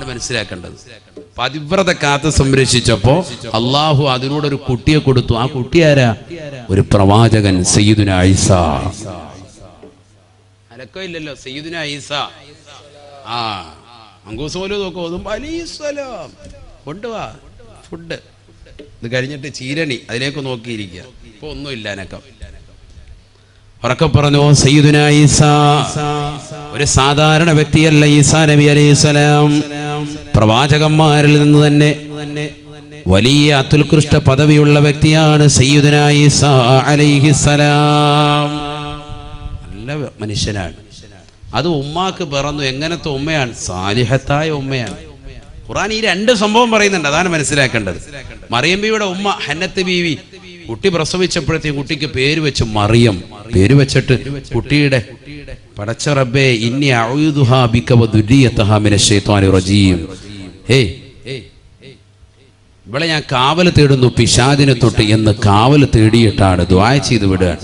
ആണ് മനസ്സിലാക്കേണ്ടത്. പതിവ്രത കാത്ത് സംരക്ഷിച്ചപ്പോ അള്ളാഹു അതിനോടൊരു കുട്ടിയെ കൊടുത്തു. ആ കുട്ടി ആരാ? ഒരു പ്രവാചകൻ, സയ്യിദുനാ ഈസാ. അലക്കോ ഇല്ലല്ലോ, സയ്യിദുനാ ഈസാ. അങ്കൂസ് പോലും നോക്കും, അലൈഹിസ്സലാം കൊണ്ടുവാ ഫുഡ്. ഇത് കഴിഞ്ഞിട്ട് ചീരണി അതിലേക്ക് നോക്കിയിരിക്കുക. ഇപ്പൊ ഒന്നുമില്ല അനക്കം. ഉറക്കെ പറഞ്ഞു, സയ്യിദുനാ ഈസാ ഒരു സാധാരണ വ്യക്തിയല്ല. ഈസാ നബി അലൈഹിസ്സലാം പ്രവാചകന്മാരിൽ നിന്ന് തന്നെ വലിയ അത്യുത്കൃഷ്ട പദവിയുള്ള വ്യക്തിയാണ് സയ്യിദുനാ ഈസാ അലൈഹിസ്സലാം. നല്ല മനുഷ്യനാണ്. അത് ഉമ്മാക്ക് പിറന്നു. എങ്ങനത്തെ ഉമ്മയാണ്? സാലിഹത്തായ ഉമ്മയാണ്. ഖുർആൻ ഈ രണ്ട് സംഭവം പറയുന്നുണ്ട്, അതാണ് മനസ്സിലാക്കേണ്ടത്. മറിയം ബീവിയുടെ ഉമ്മ ഹന്നത്ത് ബീവി കുട്ടി പ്രസവിച്ചപ്പോഴത്തേക്കും കുട്ടിക്ക് പേര് വെച്ച് മറിയം. പേര് വെച്ചിട്ട് കുട്ടിയുടെ പടച്ച റബ്ബേ ഇന്നി അഊദുഹാ ബിക വദുരിയതഹാ മിനശ് ശൈത്വാനിർ റജീം. ഇവിടെ ഞാൻ കാവല് തേടുന്നു പിശാചിനെ തൊട്ട് എന്ന് കാവല് തേടിയിട്ടാണ് ദുആ ചെയ്ത് വിടുകയാണ്.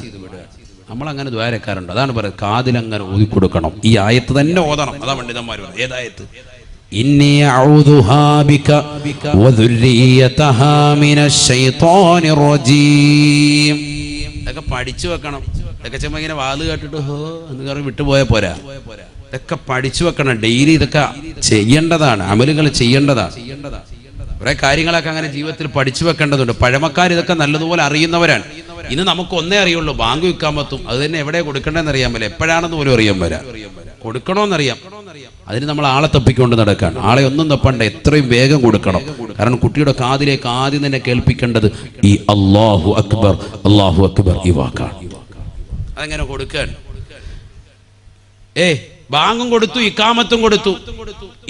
നമ്മളങ്ങനെ ദ്വാരക്കാരുണ്ട്. അതാണ് പറയുന്നത്, കാതിലങ്ങനെ ഊതിക്കൊടുക്കണം. ഈ ആയത്ത് തന്നെ ഓതണം. അതാ പണ്ഡിതന്മാർ പറയുന്നത്. ഏതായത്ത്? ഇന്നി അഊദുഹാ ബിക വദുരിയതഹാ മിനശ് ശൈത്വാനിർ റജീം. ഇതൊക്കെ പഠിച്ചു വെക്കണം. ഇതൊക്കെ ചുമ്മാ ഇങ്ങനെ വാത് കേട്ടിട്ട് ഹോ എന്ന് പറഞ്ഞ് വിട്ടുപോയാൽ പോരാ. ഇതൊക്കെ പഠിച്ചു വെക്കണം. ഡെയിലി ഇതൊക്കെ ചെയ്യേണ്ടതാണ്, അമലുകൾ ചെയ്യേണ്ടതാണ്. കുറെ കാര്യങ്ങളൊക്കെ അങ്ങനെ ജീവിതത്തിൽ പഠിച്ചു വെക്കേണ്ടതുണ്ട്. പഴമക്കാർ ഇതൊക്കെ നല്ലതുപോലെ അറിയുന്നവരാണ്. ഇന്ന് നമുക്ക് ഒന്നേ അറിയുള്ളൂ, ബാങ്ക് വിൽക്കാമത്തും. അത് തന്നെ എവിടെ കൊടുക്കണമെന്ന് അറിയാൻ പറ്റില്ല, എപ്പോഴാണെന്ന് പോലും അറിയാൻ വരാം. കൊടുക്കണമെന്നറിയാം, അതിന് നമ്മൾ ആളെ തപ്പിക്കൊണ്ട് നടക്കാൻ. ആളെ ഒന്നും തപ്പണ്ട, എത്രയും വേഗം കൊടുക്കണം. കാരണം കുട്ടിയുടെ കാതിലേക്ക് ആദ്യം തന്നെ കേൾപ്പിക്കേണ്ടത് ഈ അല്ലാഹു അക്ബർ, അല്ലാഹു അക്ബർ ഈ വാക്കാണ്. അതെങ്ങനെ കൊടുക്കാൻ? ബാങ്കും കൊടുത്തു, ഇഖാമത്തും കൊടുത്തു,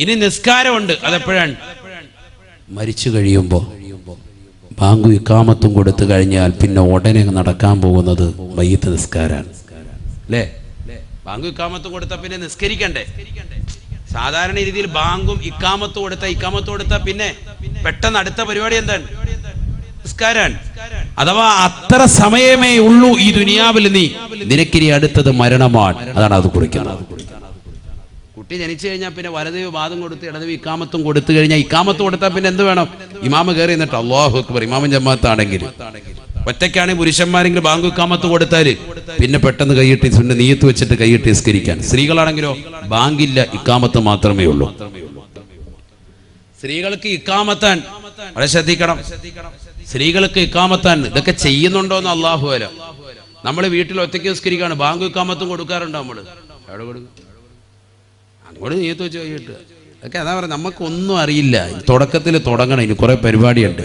ഇനി നിസ്കാരമുണ്ട്. അതെപ്പോഴാണ്? മരിച്ചു കഴിയുമ്പോൾ. ബാങ്കും ഇഖാമത്തും കൊടുത്തു കഴിഞ്ഞാൽ പിന്നെ ഉടനെ നടക്കാൻ പോകുന്നത് മയ്യിത്ത് നിസ്കാരാണ്. അല്ലേ? ബാങ്കും ഇഖാമത്തും കൊടുത്താൽ പിന്നെ നിസ്കരിക്കണ്ടേ? സാധാരണ രീതിയിൽ ബാങ്കും ഇഖാമത്തും കൊടുത്താൽ പിന്നെ പെട്ടെന്ന് അടുത്ത പരിപാടി എന്താണ്? നിസ്കാരാണ്. അഥവാ അത്ര സമയമേ ഉള്ളൂ ഈ ദുനിയാവിൽ. നിനക്കിനി അടുത്തത് മരണമാണ്. അതാണ് അത് കുറിക്കുന്നത്. കുട്ടി ജനിച്ചു കഴിഞ്ഞാൽ പിന്നെ വലതുവി വാദം കൊടുത്ത് ഇടതുവി ഇഖാമത്തും കൊടുത്തു കഴിഞ്ഞാൽ, ഇഖാമത്ത് കൊടുത്താൽ പിന്നെ എന്ത് വേണം? ഇമാമ് കയറി എന്നിട്ട് അല്ലാഹു അക്ബർ. ഇമാമും ജമാഅത്താണെങ്കിൽ ഒറ്റയ്ക്കാണെങ്കിൽ പുരുഷന്മാരെങ്കിലും ബാങ്ക് ഇഖാമത്ത് കൊടുത്താൽ പിന്നെ പെട്ടെന്ന് കൈയിട്ട് നീയത്ത് വെച്ചിട്ട് കൈയിട്ട് നിസ്കരിക്കാൻ. സ്ത്രീകളാണെങ്കിലോ ബാങ്കില്ല, ഇഖാമത്ത് മാത്രമേ ഉള്ളൂ. സ്ത്രീകൾക്ക് ഇഖാമത്താൻ വളരെ ശ്രദ്ധിക്കണം. സ്ത്രീകൾക്ക് ഇഖാമത്താൻ ഇതൊക്കെ ചെയ്യുന്നുണ്ടോന്ന് അല്ലാഹു അല. നമ്മൾ വീട്ടിൽ ഒറ്റയ്ക്ക് നിസ്കരിക്കാണ്, ബാങ്ക് ഇഖാമത്തും കൊടുക്കാറുണ്ടോ? നമ്മൾ എവിടെ കൊടുക്കും? അങ്ങോട്ട് നീയത്ത് വെച്ച് കൈയിട്ട്. ഒക്കെ അതാ പറയുക, നമുക്കൊന്നും അറിയില്ല. തുടക്കത്തിൽ തുടങ്ങണം. ഇനി കുറെ പരിപാടിയുണ്ട്,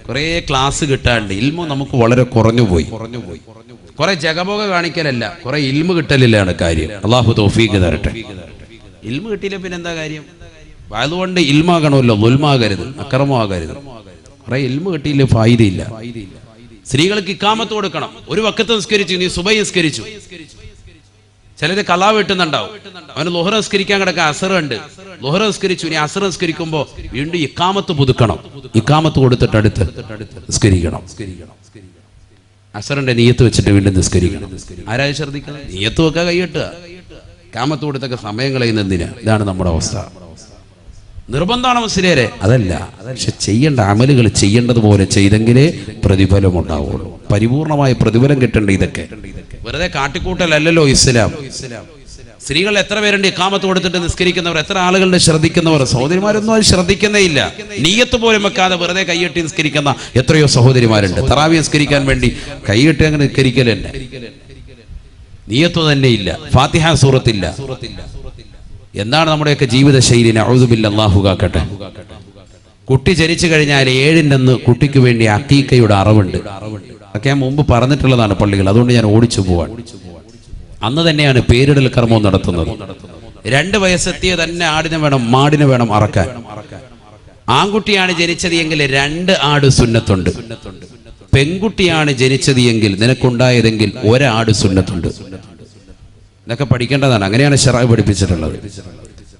കുറെ ക്ലാസ് കിട്ടാണ്ട്. ഇൽമു നമുക്ക് വളരെ കുറഞ്ഞു പോയി. കുറെ ജഗബോഗ കാണിക്കലല്ല, കുറെ ഇൽമു കിട്ടലില്ലാണ് കാര്യം. അള്ളാഹു തൗഫീഖ് തരട്ടെ. ഇൽമു കിട്ടിയില്ല പിന്നെ എന്താ കാര്യം? അതുകൊണ്ട് ഇൽമാകണമല്ലോ, ദുൽമാകരുത്, അക്രമമാകരുത്. കുറെ ഇൽമു കിട്ടിയില്ല, ഫായിദയില്ല. സ്ത്രീകൾക്ക് ഇഖാമത്ത് കൊടുക്കണം. ഒരു വക്കത്ത് നിസ്കരിച്ചു, നീ സുബൈ നിസ്കരിച്ചു. ചിലര് കലാ വെട്ടുന്നുണ്ടാവും. അവന് ളുഹർ നിസ്കരിക്കാൻ കിടക്കാൻ അസറുണ്ട്. ളുഹർ നിസ്കരിച്ചു, ഇനി അസർ നിസ്കരിക്കുമ്പോ വീണ്ടും ഇഖാമത്ത് പുതുക്കണം. ഇഖാമത്ത് കൊടുത്തിട്ട് അടുത്ത് നിസ്കരിക്കണം. അസറിന്റെ നിയത്ത് വെച്ചിട്ട് വീണ്ടും നിസ്കരിക്കണം. ആരായി ശ്രദ്ധിക്കണം? നിയത്ത് വെക്കുക, കൈയ്യട്ടുക. ഇഖാമത്ത് കൊടുത്തൊക്കെ സമയം കളയുന്നതിന്. ഇതാണ് നമ്മുടെ അവസ്ഥ. നിർബന്ധമാണ് മുസ്ലിയാരെ? അതല്ല. പക്ഷെ ചെയ്യേണ്ട അമലുകൾ ചെയ്യേണ്ടതുപോലെ ചെയ്തെങ്കിലേ പ്രതിഫലം ഉണ്ടാവുള്ളൂ. പരിപൂർണമായ പ്രതിഫലം കിട്ടേണ്ട ഇതൊക്കെ വെറുതെ കാട്ടിക്കൂട്ടലല്ലോ ഇസ്ലാം. സ്ത്രീകൾ എത്ര പേരുണ്ട് ഇഖാമത്ത് കൊടുത്തിട്ട് നിസ്കരിക്കുന്നവർ? എത്ര ആളുകളുടെ ശ്രദ്ധിക്കുന്നവർ? സഹോദരിമാരൊന്നും അത് ശ്രദ്ധിക്കുന്നേ ഇല്ല. നീയത്ത് പോലും വെക്കാതെ വെറുതെ കൈയ്യട്ടി നിസ്കരിക്കുന്ന എത്രയോ സഹോദരിമാരുണ്ട്. തറാവി നിസ്കരിക്കാൻ വേണ്ടി കൈയ്യട്ടി അങ്ങനെ നിസ്കരിക്കലെന്നെ, നീയത്ത് തന്നെ ഇല്ല, ഫാത്തിഹ സൂറത്തില്ല. എന്താണ് നമ്മുടെയൊക്കെ ജീവിത ശൈലി? നഊദു ബില്ലാഹി, അല്ലാഹു കാക്കട്ടെ. കുട്ടി ജനിച്ചു കഴിഞ്ഞാൽ 7 കുട്ടിക്ക് വേണ്ടി അക്കീക്കയുടെ അറവുണ്ട്. അതൊക്കെ ഞാൻ മുമ്പ് പറഞ്ഞിട്ടുള്ളതാണ് പള്ളികൾ, അതുകൊണ്ട് ഞാൻ ഓടിച്ചു പോവാൻ. അന്ന് തന്നെയാണ് പേരിടൽ കർമ്മം നടത്തുന്നത്. 2 വയസ്സെത്തിയ തന്നെ ആടിനെ വേണം, മാടിനെ വേണം അറക്കാൻ. ആൺകുട്ടിയാണ് ജനിച്ചത് എങ്കിൽ 2 ആട് സുന്നത്തുണ്ട്. പെൺകുട്ടിയാണ് ജനിച്ചത് എങ്കിൽ, നിനക്കുണ്ടായതെങ്കിൽ 1 ആട് സുന്നത്തുണ്ട്. ഇതൊക്കെ പഠിക്കേണ്ടതാണ്. അങ്ങനെയാണ് ശറഅ് പഠിപ്പിച്ചിട്ടുള്ളത്.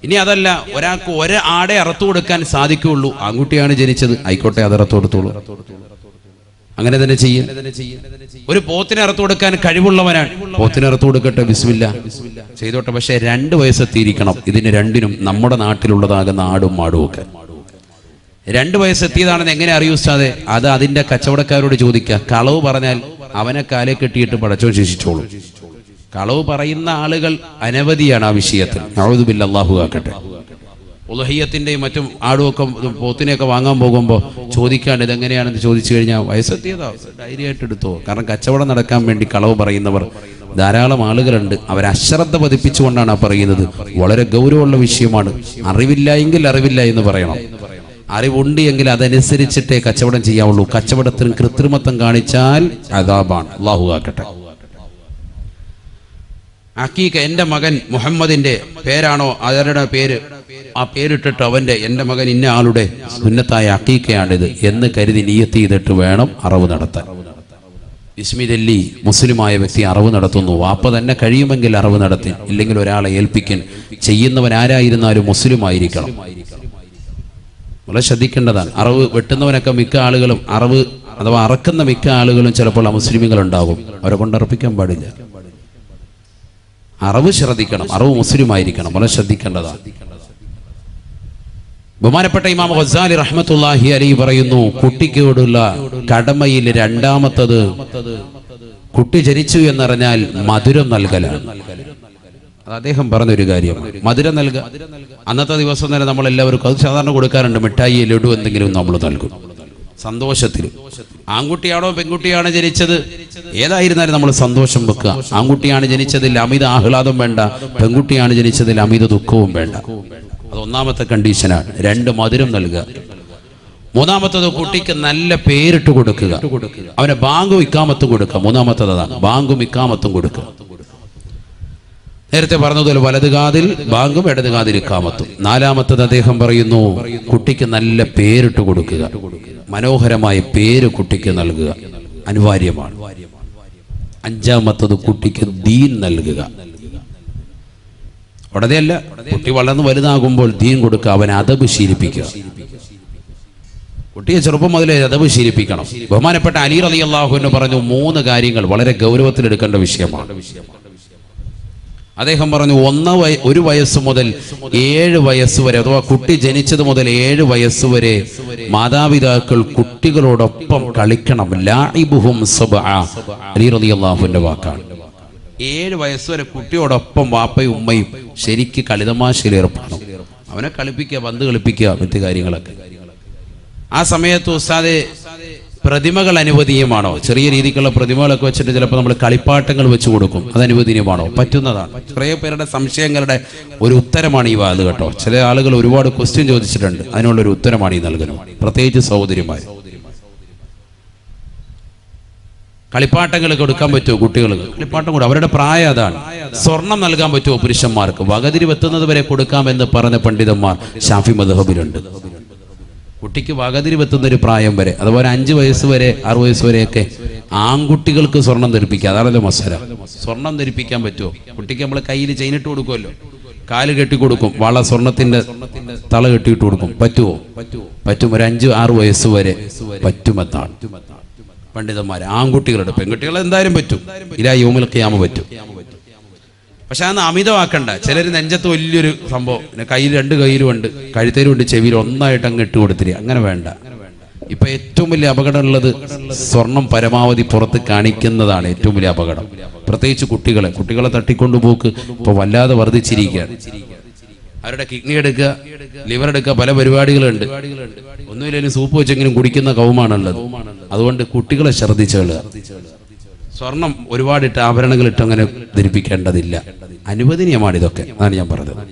ഇനി അതല്ല, ഒരാൾക്ക് 1 ആടെ അറുത്തു കൊടുക്കാൻ സാധിക്കുകയുള്ളൂ. ആൺകുട്ടിയാണ് ജനിച്ചത്, ആയിക്കോട്ടെ, അത് അറുത്തു കൊടുത്തോളൂ. അങ്ങനെ തന്നെ ചെയ്യും. ഒരു പോത്തിനെ അറുത്തു കൊടുക്കാൻ കഴിവുള്ളവനാണ്, പോത്തിനെ അറുത്തു കൊടുക്കട്ടെ, ബിസ്മില്ല ചെയ്തോട്ടെ. പക്ഷെ 2 വയസ്സെത്തിയിരിക്കണം. ഇതിന് രണ്ടിനും നമ്മുടെ നാട്ടിലുള്ളതാകുന്ന ആടും മാടും ഒക്കെ 2 വയസ്സെത്തിയതാണെന്ന് എങ്ങനെ അറിയൂ ഉസ്താദേ? അത് അതിന്റെ കച്ചവടക്കാരോട് ചോദിക്കുക. കളവ് പറഞ്ഞാൽ അവനെ കാലെ കെട്ടിയിട്ട് പടച്ചോൻ ശിക്ഷിച്ചോളും. കളവ് പറയുന്ന ആളുകൾ അനവധിയാണ് ആ വിഷയത്തിൽ. അഊദു ബില്ലാഹി, അല്ലാഹു ആക്കട്ടെ. ഉളുഹിയ്യത്തിന്റെയും മറ്റും ആടുമൊക്കെ പോത്തിനെയൊക്കെ വാങ്ങാൻ പോകുമ്പോൾ ചോദിക്കാണ്ട് ഇതെങ്ങനെയാണെന്ന് ചോദിച്ചു കഴിഞ്ഞാൽ വയസ്സെത്തിയതാ ധൈര്യമായിട്ട് എടുത്തോ. കാരണം കച്ചവടം നടക്കാൻ വേണ്ടി കളവ് പറയുന്നവർ ധാരാളം ആളുകളുണ്ട്. അവരെ അശ്രദ്ധ പതിപ്പിച്ചുകൊണ്ടാണ് ആ പറയുന്നത്. വളരെ ഗൗരവമുള്ള വിഷയമാണ്. അറിവില്ല എങ്കിൽ അറിവില്ല എന്ന് പറയണം. അറിവുണ്ട് എങ്കിൽ അതനുസരിച്ചിട്ടേ കച്ചവടം ചെയ്യാവുള്ളൂ. കച്ചവടത്തിന് കൃത്രിമത്വം കാണിച്ചാൽ അദാബാണ്. അല്ലാഹു ആക്കട്ടെ. അക്കീക്ക, എൻ്റെ മകൻ മുഹമ്മദിന്റെ പേരാണോ അവരുടെ പേര്, ആ പേരിട്ടിട്ട് എൻ്റെ മകൻ ഇന്ന ആളുടെ സുന്നത്തായ അക്കീക്കയാണിത് എന്ന് കരുതി നിയ്യത്ത് ചെയ്തിട്ട് വേണം അറവ് നടത്താൻ. ഇസ്മിദല്ലി മുസ്ലിമായ വ്യക്തി അറവ് നടത്തുന്നു. വാപ്പ തന്നെ കഴിയുമെങ്കിൽ അറവ് നടത്തി, ഇല്ലെങ്കിൽ ഒരാളെ ഏൽപ്പിക്കൻ. ചെയ്യുന്നവൻ ആരായിരുന്നാലും മുസ്ലിം ആയിരിക്കണം. വളരെ ശ്രദ്ധിക്കേണ്ടതാണ്. അറവ് വെട്ടുന്നവനൊക്കെ മിക്ക ആളുകളും, അറവ് അഥവാ അറക്കുന്ന മിക്ക ആളുകളും ചിലപ്പോൾ അമുസ്ലിമികൾ ഉണ്ടാകും. അവരെ കൊണ്ട് അറപ്പിക്കാൻ പാടില്ല. അറവ് ശ്രദ്ധിക്കണം. അറവ് മുസ്ലിം ആയിരിക്കണം. വളരെ ശ്രദ്ധിക്കേണ്ടതാണ്. ബഹുമാനപ്പെട്ട ഇമാം ഗസാലി റഹ്മത്തുള്ളാഹി അലൈഹി പറയുന്നു, കുട്ടിക്കോടുള്ള കടമയിൽ രണ്ടാമത്തത്, കുട്ടി ജനിച്ചു എന്നറിഞ്ഞാൽ മധുരം നൽകലാണ്. അത് അദ്ദേഹം പറഞ്ഞൊരു കാര്യം. മധുരം നൽകുക. അന്നത്തെ ദിവസം തന്നെ നമ്മൾ എല്ലാവർക്കും അത് സാധാരണ കൊടുക്കാറുണ്ട്. മിഠായി, ലഡു എന്തെങ്കിലും നമ്മൾ നൽകും സന്തോഷത്തിൽ. ആൺകുട്ടിയാണോ പെൺകുട്ടിയാണോ ജനിച്ചത്, ഏതായിരുന്നാലും നമ്മൾ സന്തോഷം വെക്കുക. ആൺകുട്ടിയാണ് ജനിച്ചതിൽ അമിത ആഹ്ലാദം വേണ്ട, പെൺകുട്ടിയാണ് ജനിച്ചതിൽ അമിത ദുഃഖവും വേണ്ട. അത് ഒന്നാമത്തെ കണ്ടീഷനാണ്. 2 മധുരം നൽകുക. മൂന്നാമത്തത് കുട്ടിക്ക് നല്ല പേരിട്ട് കൊടുക്കുക. അവനെ ബാങ്കും ഇക്കാമത്തും കൊടുക്കുക. മൂന്നാമത്തത് അതാണ്, ബാങ്കും ഇക്കാമത്തും കൊടുക്കുക. നേരത്തെ പറഞ്ഞതുപോലെ വലത് കാതിൽ ബാങ്കും ഇടത് കാതിൽ ഇക്കാമത്തും. നാലാമത്തത് അദ്ദേഹം പറയുന്നു, കുട്ടിക്ക് നല്ല പേരിട്ട് കൊടുക്കുക. മനോഹരമായ പേര് കുട്ടിക്ക് നൽകുക, അനിവാര്യമാണ്. അഞ്ചാമത്തത് കുട്ടിക്ക് ദീൻ നൽകുക. ഉടനെയല്ല, കുട്ടി വളർന്ന് വലുതാകുമ്പോൾ ദീൻ കൊടുക്കുക. അവൻ അദബ് ശീലിപ്പിക്കുക. കുട്ടിയെ ചെറുപ്പം മുതലേ അദബ് ശീലിപ്പിക്കണം. ബഹുമാനപ്പെട്ട അലി റളിയല്ലാഹു അൻഹു പറഞ്ഞു 3 കാര്യങ്ങൾ വളരെ ഗൗരവത്തിലെടുക്കേണ്ട വിഷയമാണ്. അദ്ദേഹം പറഞ്ഞു, 1 വയസ്സ് മുതൽ 7 വയസ്സ് വരെ, അഥവാ കുട്ടി ജനിച്ചത് മുതൽ 7 വയസ്സ് വരെ മാതാപിതാക്കൾ കുട്ടികളോടൊപ്പം കളിക്കണം. ലാഇബുഹും സബ്അ, അലി റളിയല്ലാഹു അൻഹു വാക്കാണ്. 7 വയസ്സ് വരെ കുട്ടിയോടൊപ്പം വാപ്പയും ഉമ്മയും ശരിക്ക് കളിതമാശയിൽ ഏർപ്പെടണം. അവനെ കളിപ്പിക്കുക, പന്ത് കളിപ്പിക്കുക, മറ്റു കാര്യങ്ങളൊക്കെ. ആ സമയത്ത് ഉസ്താദെ പ്രതിമകൾ അനുവദനീയമാണോ? ചെറിയ രീതിക്കുള്ള പ്രതിമകളൊക്കെ വെച്ചിട്ട് ചിലപ്പോൾ നമ്മൾ കളിപ്പാട്ടങ്ങൾ വെച്ച് കൊടുക്കും. അത് അനുവദനീയമാണോ? പറ്റുന്നതാണ്. കുറേ പേരുടെ സംശയങ്ങളുടെ ഒരു ഉത്തരമാണ് ഈ വാത് കേട്ടോ. ചില ആളുകൾ ഒരുപാട് ക്വസ്റ്റ്യൻ ചോദിച്ചിട്ടുണ്ട്. അതിനുള്ളൊരു ഉത്തരമാണ് ഈ നൽകുന്നത്. പ്രത്യേകിച്ച് സഹോദരിമാർ, കളിപ്പാട്ടങ്ങൾ കൊടുക്കാൻ പറ്റുമോ കുട്ടികൾക്ക്? കളിപ്പാട്ടം കൂടെ അവരുടെ പ്രായം അതാണ്. സ്വർണം നൽകാൻ പറ്റുമോ പുരുഷന്മാർക്ക്? വകതിരി വെത്തുന്നത് വരെ കൊടുക്കാമെന്ന് പറഞ്ഞ പണ്ഡിതന്മാർ ഷാഫി മദ്ഹബിലുണ്ട്. കുട്ടിക്ക് വകതിരി വെത്തുന്നൊരു പ്രായം വരെ, അതുപോലെ 5 വയസ്സ് വരെ 6 വയസ്സ് വരെയൊക്കെ ആൺകുട്ടികൾക്ക് സ്വർണം ധരിപ്പിക്കുക. അതാണല്ലോ മസല. സ്വർണം ധരിപ്പിക്കാൻ പറ്റുമോ? കുട്ടിക്ക് നമ്മൾ കയ്യിൽ ചെയിനിട്ട് കൊടുക്കുമല്ലോ, കാല് കെട്ടിക്കൊടുക്കും, വള സ്വർണത്തിന്റെ തള കെട്ടിയിട്ട് കൊടുക്കും. പറ്റുമോ? പറ്റും. ഒരു 5-6 വയസ്സ് വരെ പറ്റുമെന്നാണ് പണ്ഡിതന്മാർ. ആൺകുട്ടികളുടെ, പെൺകുട്ടികൾ എന്തായാലും പറ്റും. ഇലാ യൗമിൽ ഖിയാമ പറ്റും. പക്ഷെ അന്ന് അമിതമാക്കണ്ട. ചിലർ നെഞ്ചത്ത് വലിയൊരു സംഭവം, കയ്യിൽ 2 കയ്യിലും ഉണ്ട്, കഴുത്തേലും ഉണ്ട്, ചെവിയിലും ഒന്നായിട്ട് അങ്ങ് ഇട്ട് കൊടുത്തിരി. അങ്ങനെ വേണ്ട. ഇപ്പൊ ഏറ്റവും വലിയ അപകടം ഉള്ളത് സ്വർണം പരമാവധി പുറത്ത് കാണിക്കുന്നതാണ് ഏറ്റവും വലിയ അപകടം. പ്രത്യേകിച്ച് കുട്ടികളെ തട്ടിക്കൊണ്ടുപോക്ക് ഇപ്പൊ വല്ലാതെ വർദ്ധിച്ചിരിക്കുകയാണ്. അവരുടെ കിഡ്നി എടുക്കുക, ലിവർ എടുക്കുക, പല പരിപാടികളുണ്ട്. ഒന്നുമില്ലെങ്കിലും സൂപ്പ് വെച്ചെങ്കിലും കുടിക്കുന്ന കൗമാണുള്ളത്. അതുകൊണ്ട് കുട്ടികളെ ശ്രദ്ധിച്ചുകൊള്ളുക. സ്വർണം ഒരുപാടിട്ട് ആഭരണങ്ങൾ ഇട്ട് അങ്ങനെ ധരിപ്പിക്കേണ്ടതില്ല. അനുവദനീയമാണ് ഇതൊക്കെ. അതാണ് ഞാൻ പറഞ്ഞത്.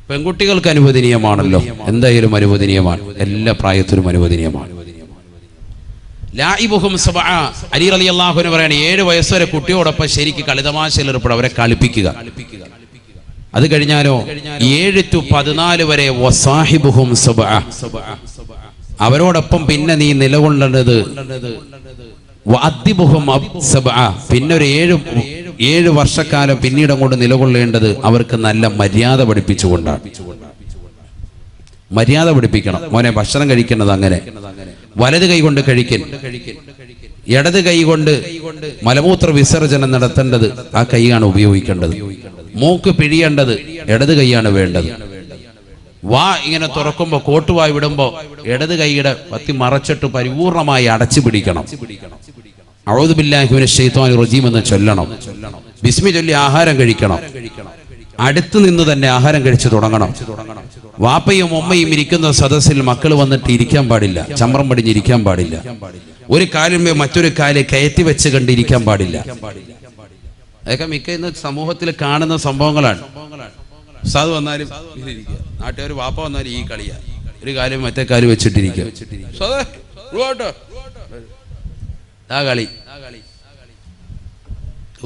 പെൺകുട്ടികൾക്ക് അനുവദനീയമാണല്ലോ, എന്തായാലും അനുവദനീയമാണ്. എല്ലാ പ്രായത്തിലും അനുവദനീയമാണ്. ലാഇബുഹും സബ്അ, അലി റളിയല്ലാഹു അൻഹു പറയാണ്, 7 വയസ്സ് വരെ കുട്ടിയോടൊപ്പം ശരിക്ക് കളിതമാശയിൽ ഏർപ്പെടുക, അവരെ കളിപ്പിക്കുക. അത് കഴിഞ്ഞാലോ 7 to 14 വരെ വസാഹിബുഹും സബ്അ, അവരോടൊപ്പം പിന്നെ നീ നിലകൊള്ളേണ്ടത് പിന്നെ ഒരു 7 വർഷക്കാലം പിന്നീട് അങ്ങോട്ട് നിലകൊള്ളേണ്ടത് അവർക്ക് നല്ല മര്യാദ പഠിപ്പിച്ചുകൊണ്ടാണ്. മര്യാദ പഠിപ്പിക്കണം. മോനെ ഭക്ഷണം കഴിക്കേണ്ടത് അങ്ങനെ, വലത് കൈ കൊണ്ട് കഴിക്കൽ, ഇടത് കൈ കൊണ്ട് മലമൂത്ര വിസർജനം നടത്തേണ്ടത് ആ കൈയാണ് ഉപയോഗിക്കേണ്ടത്. മൂക്ക് പിഴിയേണ്ടത് ഇടത് കൈയാണ് വേണ്ടത്. വാ ഇങ്ങനെ തുറക്കുമ്പോ, കോട്ടുവായി വിടുമ്പോ ഇടത് കൈയുടെ പത്തി മറച്ചിട്ട് പരിപൂർണമായി അടച്ചു പിടിക്കണം. അഊദു ബില്ലാഹി മിനശ് ശൈത്വാനിർ റജീം എന്ന് ചൊല്ലണം. ബിസ്മി ചൊല്ലി ആഹാരം കഴിക്കണം. അടുത്ത് നിന്ന് തന്നെ ആഹാരം കഴിച്ചു തുടങ്ങണം. വാപ്പയും ഉമ്മയും ഇരിക്കുന്ന സദസ്സിൽ മക്കൾ വന്നിട്ട് ഇരിക്കാൻ പാടില്ല, ചമ്രം പടിഞ്ഞിരിക്കാൻ പാടില്ല. ഒരു കാലിന്മേൽ മറ്റൊരു കാല് കയറ്റി വെച്ച് കണ്ടിരിക്കാൻ പാടില്ല. അതൊക്കെ മിക്ക ഇന്ന് സമൂഹത്തിൽ കാണുന്ന സംഭവങ്ങളാണ്. ഉസ്താദ് വന്നാലും നാട്ടുകാർ വാപ്പ വന്നാലും ഈ കളിയാ, ഒരു കാലും മറ്റേ കാല് വെച്ചിട്ടിരിക്കുക. ആ കളി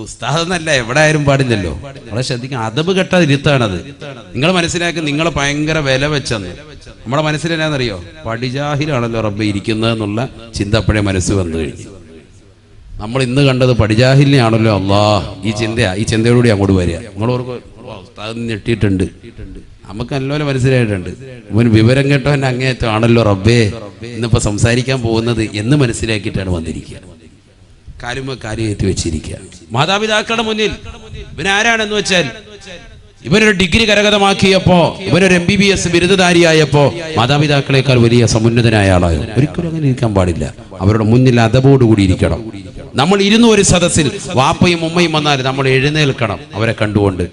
ഉസ്താദെന്നല്ല, എവിടെ ആയാലും പാടില്ലല്ലോ. നമ്മളെ ശ്രദ്ധിക്കാൻ അതബ് കെട്ട ഇരുത്താണത്. നിങ്ങൾ മനസ്സിലാക്കി, നിങ്ങളെ ഭയങ്കര വില വെച്ചെന്ന് നമ്മുടെ മനസ്സിൽ എന്നാന്നറിയോ? പടിജാഹിലാണല്ലോ റബ്ബ് ഇരിക്കുന്നത് എന്നുള്ള ചിന്ത അപ്പോഴേ മനസ്സ് വന്നു കഴിഞ്ഞു. നമ്മൾ ഇന്ന് കണ്ടത് പടിജാഹിലിനെയാണല്ലോ. ഈ ചിന്തയോടുകൂടി അങ്ങോട്ട് വരിക. നിങ്ങളോർക്ക് ഉസ്താദ് ഞെട്ടിയിട്ടുണ്ട്, നമുക്ക് നല്ലപോലെ മനസ്സിലായിട്ടുണ്ട്. ഇവൻ വിവരം കേട്ടവൻ അങ്ങേയറ്റം ആണല്ലോ റബ്ബേ ഇന്നിപ്പോ സംസാരിക്കാൻ പോകുന്നത് എന്ന് മനസ്സിലാക്കിയിട്ടാണ് വന്നിരിക്കുക. കാലുമ കാര്യം ഏറ്റി വെച്ചിരിക്കുക. മാതാപിതാക്കളുടെ മുന്നിൽ ഇവൻ ആരാണെന്ന് വെച്ചാൽ, ഇവനൊരു ഡിഗ്രി കരഗതമാക്കിയപ്പോ, ഇവനൊരു MBBS ബിരുദധാരിയായപ്പോ മാതാപിതാക്കളെക്കാൾ വലിയ സമുന്നതനായ ആളായോ? ഒരിക്കലും അങ്ങനെ ഇരിക്കാൻ പാടില്ല. അവരുടെ മുന്നിൽ അതബോടുകൂടി ഇരിക്കണം. നമ്മൾ ഇരുന്ന ഒരു സദസ്സിൽ വാപ്പയും ഉമ്മയും വന്നാൽ നമ്മൾ എഴുന്നേൽക്കണം. അവരെ കണ്ടുകൊണ്ട്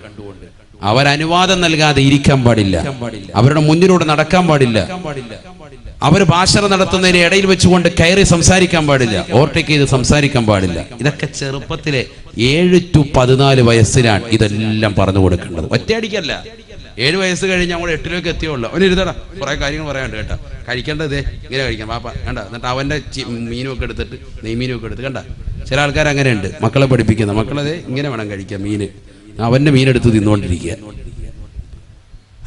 അവരനുവാദം നൽകാതെ ഇരിക്കാൻ പാടില്ല. അവരുടെ മുന്നിലൂടെ നടക്കാൻ പാടില്ല. അവർ ഭാഷണം നടത്തുന്നതിന് ഇടയിൽ വെച്ചുകൊണ്ട് കയറി സംസാരിക്കാൻ പാടില്ല. ഓവർടേക്ക് ചെയ്ത് സംസാരിക്കാൻ പാടില്ല. ഇതൊക്കെ ചെറുപ്പത്തിലെ 7 to 14 വയസ്സിലാണ് ഇതെല്ലാം പറഞ്ഞു കൊടുക്കേണ്ടത്. ഒറ്റയടിക്കല്ല. 7 വയസ്സ് കഴിഞ്ഞ് നമ്മൾ 8ലേക്ക് എത്തിയുള്ളൂ. അവന് ഇരുതടാ, കുറെ കാര്യങ്ങൾ പറയാനുണ്ട് കേട്ടോ. കഴിക്കേണ്ടതേ ഇങ്ങനെ കഴിക്കാം പാപ്പ കണ്ട. എന്നിട്ട് അവന്റെ മീനുമൊക്കെ എടുത്തിട്ട്, നെയ്മീനുമൊക്കെ എടുത്ത് കണ്ട. ചില ആൾക്കാർ അങ്ങനെയുണ്ട്, മക്കളെ പഠിപ്പിക്കുന്ന. മക്കളതേ ഇങ്ങനെ വേണം കഴിക്കാൻ മീന്, അവന്റെ മീനെടുത്ത് തിന്നുകൊണ്ടിരിക്കുക.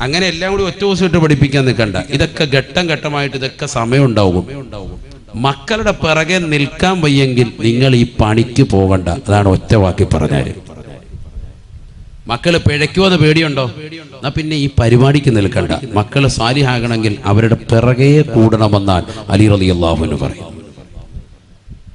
അങ്ങനെ എല്ലാം കൂടി ഒറ്റ ദിവസം ഇട്ട് പഠിപ്പിക്കാൻ നിൽക്കണ്ട. ഇതൊക്കെ ഘട്ടം ഘട്ടമായിട്ട് ഇതൊക്കെ സമയം ഉണ്ടാവും. മക്കളുടെ പിറകെ നിൽക്കാൻ വയ്യെങ്കിൽ നിങ്ങൾ ഈ പണിക്ക് പോകണ്ട. അതാണ് ഒറ്റ വാക്കി പറഞ്ഞാല്. മക്കള് പിഴയ്ക്കുമെന്ന് പേടിയുണ്ടോ? എന്നാ പിന്നെ ഈ പരിപാടിക്ക് നിൽക്കണ്ട. മക്കള് സാലിഹാകണമെങ്കിൽ അവരുടെ പിറകെ കൂടണമെന്നാണ് അലി റളിയല്ലാഹു അൻഹു പറയും.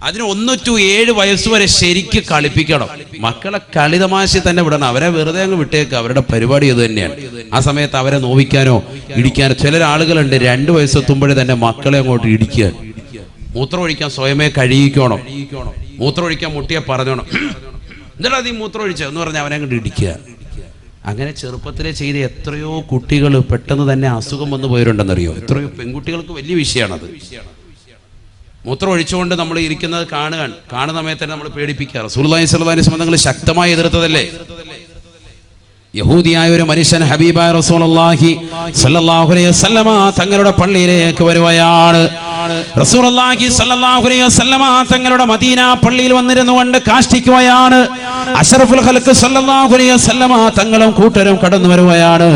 അതിന് 1 to 7 വയസ്സുവരെ ശരിക്ക് കളിപ്പിക്കണം. മക്കളെ കളിതമാശ തന്നെ വിടണം. അവരെ വെറുതെ അങ്ങ് വിട്ടേക്ക്. അവരുടെ പരിപാടി അത് തന്നെയാണ്. ആ സമയത്ത് അവരെ നോവിക്കാനോ ഇടിക്കാനോ. ചില ആളുകളുണ്ട് 2 വയസ്സെത്തുമ്പോഴേ തന്നെ മക്കളെ അങ്ങോട്ട് ഇടിക്കുക. മൂത്രം ഒഴിക്കാൻ സ്വയമേ കഴിയിക്കണം. മൂത്രം ഒഴിക്കാൻ മുട്ടിയെ പറഞ്ഞോണം. എന്നിട്ട് നീ മൂത്രം ഒഴിച്ച എന്ന് പറഞ്ഞാൽ അവനെ അങ്ങോട്ട് ഇടിക്കുക. അങ്ങനെ ചെറുപ്പത്തിലെ ചെയ്ത എത്രയോ കുട്ടികൾ പെട്ടെന്ന് തന്നെ അസുഖം വന്നു പോയിട്ടുണ്ടെന്നറിയോ? എത്രയോ പെൺകുട്ടികൾക്ക് വലിയ വിഷയമാണത്. മൂത്രം ഒഴിച്ചുകൊണ്ട് നമ്മൾ ഇരിക്കുന്നത് കാണുന്ന സമയത്ത് തന്നെ നമ്മൾ പേടിപ്പിക്കുക. റസൂലുള്ളാഹി സ്വല്ലല്ലാഹു അലൈഹി വസല്ലം തങ്ങൾ ശക്തമായി എതിർത്തതല്ലേ? യഹൂദിയായ ഒരു മനുഷ്യൻ ഹബീബായ റസൂലുള്ളാഹി സ്വല്ലല്ലാഹു അലൈഹി വസല്ലം തങ്ങളുടെ പള്ളിയിലേക്ക് വരുകയാണ്. റസൂലുള്ളാഹി സ്വല്ലല്ലാഹു അലൈഹി വസല്ലം തങ്ങളുടെ മദീന പള്ളിയിൽ വന്നിരുന്നു കൊണ്ട് കാഷ്ടിക്കുകയാണ്. അഷ്റഫുൽ ഖൽഖ് സ്വല്ലല്ലാഹു അലൈഹി വസല്ലം തങ്ങളും കൂട്ടരും കടന്നു വരുകയാണ്.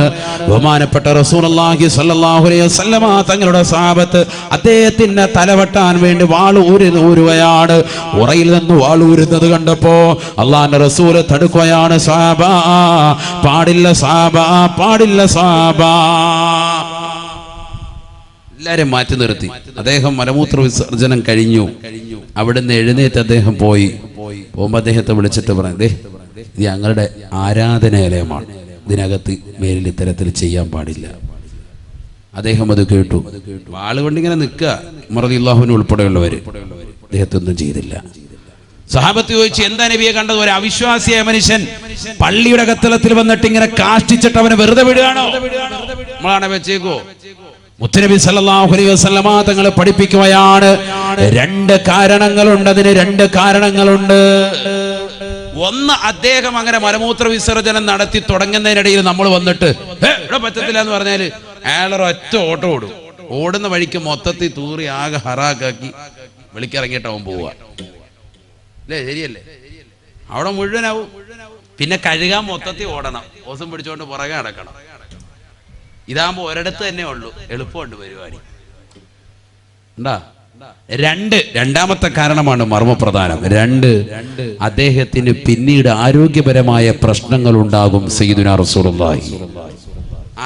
ബഹുമാനപ്പെട്ട റസൂലുള്ളാഹി സ്വല്ലല്ലാഹു അലൈഹി വസല്ലം തങ്ങളുടെ സ്വഹാബത്ത് അദ്ദേഹത്തിന്റെ തലവെട്ടാൻ വേണ്ടി വാൾ ഊരുകയാണ്. ഉറയിൽ നിന്ന് വാൾ ഊരുന്നത് കണ്ടപ്പോ അല്ലാഹുവിന്റെ റസൂൽ തടുക്കുകയാണ്. സ്വഹാബാ, പാടില്ല സ്വഹാബാ, പാടില്ല സ്വഹാബാ. എല്ലാരും മാറ്റി നിർത്തി. അദ്ദേഹം മലമൂത്ര വിസർജനം കഴിഞ്ഞു. അവിടുന്ന് എഴുന്നേറ്റ് അദ്ദേഹം പോകുമ്പോ അദ്ദേഹത്തെ വിളിച്ചിട്ട് പറഞ്ഞു, ഇത് ഞങ്ങളുടെ ആരാധനാലയമാണ്, ഇതിനകത്ത് മേലിൽ ഇത്തരത്തിൽ ചെയ്യാൻ പാടില്ല. അദ്ദേഹം അത് കേട്ടു. ആളുകൊണ്ട് ഇങ്ങനെ നിൽക്കുക. ഉമർ റളിയല്ലാഹു അൻഹു ഉൾപ്പെടെയുള്ളവര്. അദ്ദേഹത്തെ ഒന്നും ചെയ്തില്ല. സഹാബത്ത് ചോദിച്ചു, എന്താ നബിയെ കണ്ടത്? ഒരു അവിശ്വാസിയായ മനുഷ്യൻ പള്ളിയുടെ അകത്തളത്തിൽ വന്നിട്ട് ഇങ്ങനെ കാഷ്ടിച്ചിട്ട് അവനെ വെറുതെ വിടുകയാണോ? നമ്മളാണ് വെച്ചേക്കോ? മുത്തുനബി സല്ലല്ലാഹു അലൈഹി വസല്ലമ തങ്ങൾ പഠിപ്പിക്കുകയാണ്. 2 കാരണങ്ങളുണ്ട്. അതിന് 2 കാരണങ്ങളുണ്ട്. ഒന്ന്, അദ്ദേഹം അങ്ങനെ മലമൂത്ര വിസർജനം നടത്തി തുടങ്ങുന്നതിനിടയിൽ നമ്മൾ വന്നിട്ട് ഇവിടെ പറ്റത്തില്ല എന്ന് പറഞ്ഞാല് അയാളൊരു ഒറ്റ ഓട്ടം ഓടും. ഓടുന്ന വഴിക്ക് മൊത്തത്തിൽ തൂറി ആകെ ഹറാക്കാക്കി വിളിക്കിറങ്ങിയിട്ടാവും പോവുക. അല്ലേ? ശരിയല്ലേ? അവിടെ മുഴുവനാവും. പിന്നെ കഴുകാൻ മൊത്തത്തിൽ ഓടണം. ഓസം പിടിച്ചോണ്ട് പുറകെ നടക്കണം. ഇതാകുമ്പോ ഒരിടത്ത് തന്നെ ഉള്ളൂ, എളുപ്പമുണ്ട് പരിപാടി. എന്താ? രണ്ടാമത്തെ കാരണമാണ് മർമ്മപ്രധാനം. 2, അദ്ദേഹത്തിന് പിന്നീട് ആരോഗ്യപരമായ പ്രശ്നങ്ങൾ ഉണ്ടാകും. സയ്യിദുനാ റസൂലുള്ളാഹി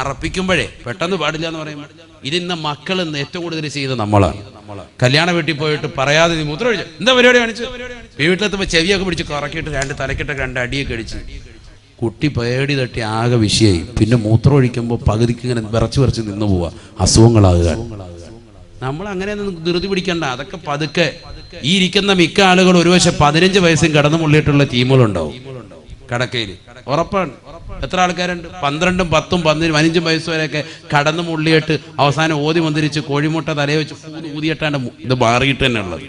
അറപ്പിക്കുമ്പോഴേ പെട്ടെന്ന് പാടില്ല എന്ന് പറയുമ്പോൾ ഇതിന്ന് മക്കൾ ഏറ്റവും കൂടുതൽ ചെയ്ത് നമ്മളാണ്. കല്യാണ വീട്ടിൽ പോയിട്ട് പറയാതെ നീ മൂത്രം ഒഴിച്ചു, എന്താ പരിപാടി കാണിച്ചു? വീട്ടിലെത്തുമ്പോൾ ചെവിയൊക്കെ പിടിച്ച് കറക്കിയിട്ട് തലക്കിട്ടൊക്കെ 2 അടിയൊക്കെ അടിച്ച് കുട്ടി പേടി തട്ടി ആകെ വിഷയമായി. പിന്നെ മൂത്രം ഒഴിക്കുമ്പോൾ പകുതിക്ക് ഇങ്ങനെ വിറച്ച് നിന്ന് പോവുക, അസുഖങ്ങളാകുക. നമ്മൾ അങ്ങനെയൊന്നും ധൃതി പിടിക്കണ്ട. അതൊക്കെ പതുക്കെ. ഈ ഇരിക്കുന്ന മിക്ക ആളുകൾ ഒരുപക്ഷെ 15 വയസ്സും കടന്നു മുള്ളിയിട്ടുള്ള ടീമുകളുണ്ടാവും കടക്കയിൽ, ഉറപ്പാണ്. എത്ര ആൾക്കാരുണ്ട്? 12, 10, 15 വയസ്സ് വരെയൊക്കെ കടന്നു മുള്ളിയിട്ട് അവസാനം ഓതി മന്ദിരിച്ച് കോഴിമുട്ട തലയെ വെച്ച് ഊതിയിട്ടാണ് ഇത് മാറിയിട്ട് തന്നെ ഉള്ളത്.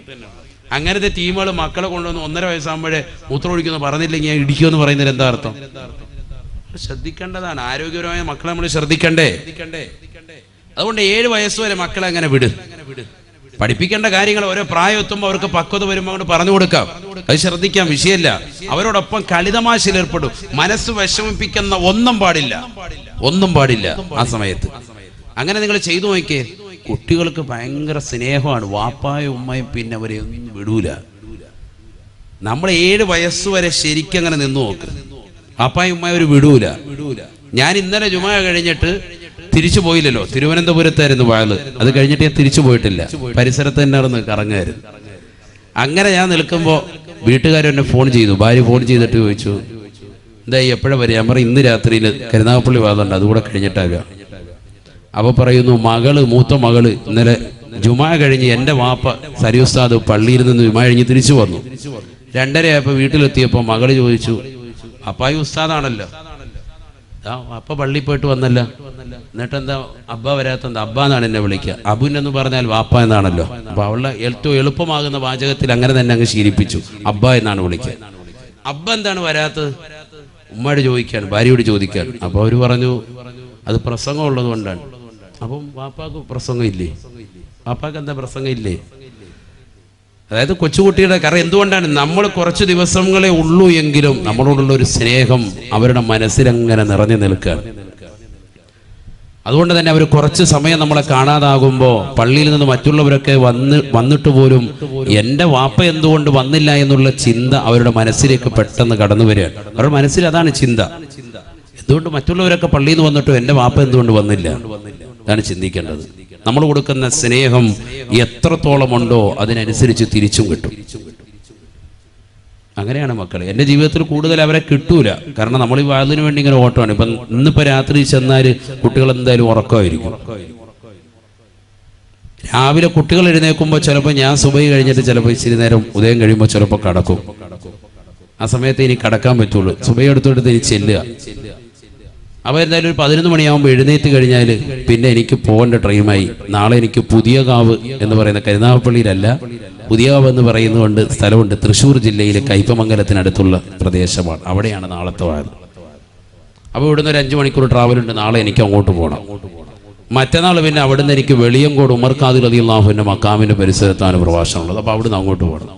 അങ്ങനത്തെ ടീമുകൾ മക്കളെ കൊണ്ടുവന്ന് 1.5 വയസ്സാകുമ്പോഴേ മൂത്രം ഒഴിക്കുന്നു പറഞ്ഞില്ലെങ്കിൽ ഞാൻ ഇടിക്കുമെന്ന് പറയുന്നതിൽ എന്താ അർത്ഥം? ശ്രദ്ധിക്കേണ്ടതാണ്. ആരോഗ്യപരമായ മക്കളെ നമ്മൾ ശ്രദ്ധിക്കണ്ടേ? അതുകൊണ്ട് 7 വയസ്സ് വരെ മക്കളെ അങ്ങനെ വിട്. പഠിപ്പിക്കേണ്ട കാര്യങ്ങൾ ഓരോ പ്രായം എത്തുമ്പോൾ അവർക്ക് പക്വത വരുമ്പോൾ അങ്ങോട്ട് പറഞ്ഞു കൊടുക്കാം, അത് ശ്രദ്ധിക്കാം, വിഷയമല്ല. അവരോടൊപ്പം കളിതമാശയിൽ ഏർപ്പെടും. മനസ്സ് വിഷമിപ്പിക്കുന്ന ഒന്നും പാടില്ല ആ സമയത്ത്. അങ്ങനെ നിങ്ങൾ ചെയ്തു നോക്കിയേ. കുട്ടികൾക്ക് ഭയങ്കര സ്നേഹമാണ് വാപ്പായും ഉമ്മയും, പിന്നെ അവരെ ഒന്നും വിടൂല. നമ്മൾ 7 വയസ്സ് വരെ ശരിക്കും അങ്ങനെ നിന്ന് നോക്ക്. വാപ്പായും ഉമ്മയും അവർ വിടൂല. ഞാൻ ഇന്നലെ ജുമാ കഴിഞ്ഞിട്ട് തിരിച്ചു പോയില്ലല്ലോ, തിരുവനന്തപുരത്തായിരുന്നു വാഴ്. അത് കഴിഞ്ഞിട്ട് ഞാൻ തിരിച്ചു പോയിട്ടില്ല, പരിസരത്ത് തന്നെ നടന്ന് കറങ്ങായിരുന്നു. അങ്ങനെ ഞാൻ നിൽക്കുമ്പോൾ വീട്ടുകാരെന്നെ ഫോൺ ചെയ്തു. ഭാര്യ ഫോൺ ചെയ്തിട്ട് ചോദിച്ചു, എന്താ എപ്പോഴാണ് വരിക? ഞാൻ പറയും ഇന്ന് രാത്രിയിൽ കരുനാഗപ്പള്ളി വാദമുണ്ട്, അതുകൂടെ കഴിഞ്ഞിട്ടാകാം. അപ്പോൾ പറയുന്നു, മൂത്ത മകള് ഇന്നലെ ജുമാ കഴിഞ്ഞ് എൻ്റെ വാപ്പ സരി ഉസ്താദ് പള്ളിയിൽ നിന്ന് ജുമാ കഴിഞ്ഞ് തിരിച്ചു വന്നു. 2:30 ആയപ്പോൾ വീട്ടിലെത്തിയപ്പോൾ മകള് ചോദിച്ചു, അപ്പായി ഉസ്താദാണല്ലോ, അപ്പ പള്ളിയിൽ പോയിട്ട് വന്നല്ല, എന്നിട്ടെന്താ അബ്ബ വരാത്തെന്താ? അബ്ബ എന്നാണ് എന്നെ വിളിക്കുക. അബുനെന്ന് പറഞ്ഞാൽ വാപ്പ എന്നാണല്ലോ. അപ്പൊ അവളുടെ ഏറ്റവും എളുപ്പമാകുന്ന വാചകത്തിൽ അങ്ങനെ തന്നെ അങ്ങ് ശീലിപ്പിച്ചു, അബ്ബ എന്നാണ് വിളിക്കുക. അബ്ബ എന്താണ് വരാത്തത്? ഉമ്മയോട് ചോദിക്കാൻ, ഭാര്യയോട് ചോദിക്കാൻ. അപ്പൊ അവര് പറഞ്ഞു, അത് പ്രസംഗം ഉള്ളത് കൊണ്ടാണ്. അപ്പം വാപ്പാക്ക് പ്രസംഗം ഇല്ലേ? വാപ്പാക്ക് എന്താ പ്രസംഗം ഇല്ലേ? അതായത് കൊച്ചുകുട്ടിയുടെ കാരണം എന്തുകൊണ്ടാണ്? നമ്മൾ കുറച്ച് ദിവസങ്ങളെ ഉള്ളൂ എങ്കിലും നമ്മളോടുള്ള ഒരു സ്നേഹം അവരുടെ മനസ്സിലങ്ങനെ നിറഞ്ഞു നിൽക്കുകയാണ്. അതുകൊണ്ട് തന്നെ അവർ കുറച്ച് സമയം നമ്മളെ കാണാതാകുമ്പോൾ പള്ളിയിൽ നിന്ന് മറ്റുള്ളവരൊക്കെ വന്നിട്ട് പോലും എൻ്റെ വാപ്പ എന്തുകൊണ്ട് വന്നില്ല എന്നുള്ള ചിന്ത അവരുടെ മനസ്സിലേക്ക് പെട്ടെന്ന് കടന്നു വരികയാണ്. അവരുടെ മനസ്സിൽ അതാണ് ചിന്ത. എന്തുകൊണ്ട് മറ്റുള്ളവരൊക്കെ പള്ളിയിൽ നിന്ന് വന്നിട്ടും എൻ്റെ വാപ്പ എന്തുകൊണ്ട് വന്നില്ല? അതാണ് ചിന്തിക്കേണ്ടത്. നമ്മൾ കൊടുക്കുന്ന സ്നേഹം എത്രത്തോളം ഉണ്ടോ അതിനനുസരിച്ച് തിരിച്ചും കിട്ടും. അങ്ങനെയാണ് മക്കൾ. എൻ്റെ ജീവിതത്തിൽ കൂടുതൽ അവരെ കിട്ടൂല, കാരണം നമ്മൾ ഈ വാതിന് വേണ്ടി ഇങ്ങനെ ഓട്ടമാണ്. ഇപ്പം ഇന്നിപ്പോൾ രാത്രി ചെന്നാൽ കുട്ടികൾ എന്തായാലും ഉറക്കമായിരിക്കും. രാവിലെ കുട്ടികൾ എഴുന്നേൽക്കുമ്പോൾ ചിലപ്പോൾ ഞാൻ സുബഹി കഴിഞ്ഞിട്ട് ചിലപ്പോൾ ഇച്ചിരി നേരം ഉദയം കഴിയുമ്പോൾ ചിലപ്പോൾ കടക്കും. ആ സമയത്ത് ഇനി കടക്കാൻ പറ്റുള്ളൂ. സുബഹി എടുത്തോട്ട് ഇനി ചെല്ലുക. അപ്പോൾ എന്തായാലും ഒരു 11 മണിയാകുമ്പോൾ എഴുന്നേറ്റ് കഴിഞ്ഞാൽ പിന്നെ എനിക്ക് പോകേണ്ട ടൈമായി. നാളെ എനിക്ക് പുതിയകാവ് എന്ന് പറയുന്ന കരുനാഗപ്പള്ളിയിലല്ല, പുതിയകാവ് എന്ന് പറയുന്നതുകൊണ്ട് സ്ഥലമുണ്ട്, തൃശ്ശൂർ ജില്ലയിലെ കയ്പമംഗലത്തിനടുത്തുള്ള പ്രദേശമാണ്. അവിടെയാണ് നാളത്തെ വായത്. അപ്പോൾ ഇവിടുന്ന് ഒരു 5 മണിക്കൂർ ട്രാവലുണ്ട്. നാളെ എനിക്ക് അങ്ങോട്ട് പോകണം. മറ്റന്നാൾ പിന്നെ അവിടുന്ന് എനിക്ക് വെളിയങ്കോട് ഉമർ ഖാദിർ റളിയല്ലാഹുവിന്റെ മക്കാമിന്റെ പരിസരത്താണ് പ്രഭാഷണമുള്ളത്. അപ്പോൾ അവിടുന്ന് അങ്ങോട്ട് പോകണം.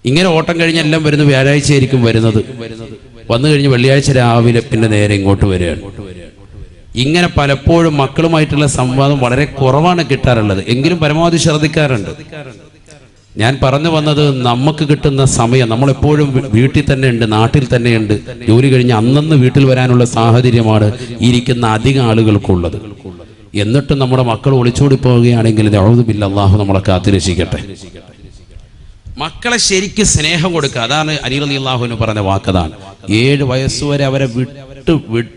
ഇങ്ങനെ ഓട്ടം കഴിഞ്ഞെല്ലാം വരുന്നത് വ്യാഴാഴ്ച ആയിരിക്കും വരുന്നത്. വന്നു കഴിഞ്ഞ് വെള്ളിയാഴ്ച രാവിലെ പിന്നെ നേരെ ഇങ്ങോട്ട് വരികയാണ്. ഇങ്ങനെ പലപ്പോഴും മക്കളുമായിട്ടുള്ള സംവാദം വളരെ കുറവാണ് കിട്ടാറുള്ളത്, എങ്കിലും പരമാവധി ശ്രദ്ധിക്കാറുണ്ട്. ഞാൻ പറഞ്ഞു വന്നത്, നമുക്ക് കിട്ടുന്ന സമയം നമ്മളെപ്പോഴും വീട്ടിൽ തന്നെ ഉണ്ട്, നാട്ടിൽ തന്നെയുണ്ട്. ജോലി കഴിഞ്ഞ് അന്നന്ന് വീട്ടിൽ വരാനുള്ള സാഹചര്യമാണ് ഇരിക്കുന്ന അധികം ആളുകൾക്കുള്ളത്. എന്നിട്ടും നമ്മുടെ മക്കൾ ഒളിച്ചോടി പോവുകയാണെങ്കിൽ അഊദു ബില്ലാഹ്, അല്ലാഹു നമ്മളെ കാത്തുരക്ഷിക്കട്ടെ. മക്കളെ ശരിക്ക് സ്നേഹം കൊടുക്കുക. അതാണ് അലി റളിയല്ലാഹു പറഞ്ഞ വാക്കതാണ്. 7 വയസ്സുവരെ അവരെ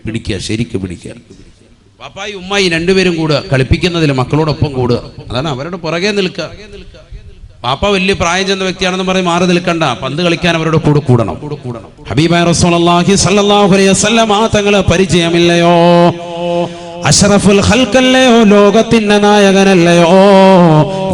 പിടിക്കുക, ശരിക്ക് പിടിക്കുക. പാപ്പായി ഉമ്മായി രണ്ടുപേരും കൂടുക, കളിപ്പിക്കുന്നതിൽ മക്കളോടൊപ്പം കൂടുക. അതാണ് അവരുടെ പുറകെ നിൽക്കുക. പാപ്പ വലിയ പ്രായം ചെന്ന വ്യക്തിയാണെന്ന് പറയും മാറി നിൽക്കണ്ട, പന്ത് കളിക്കാൻ അവരുടെ കൂടെ കൂടണം. ഹബീബായ റസൂലുള്ളാഹി സ്വല്ലല്ലാഹു അലൈഹി വസല്ലം തങ്ങളെ പരിചയമില്ലയോ? അഷ്റഫുൽ ഖൽഖല്ലയോ, ലോകത്തിന്റെ നായകനല്ലയോ?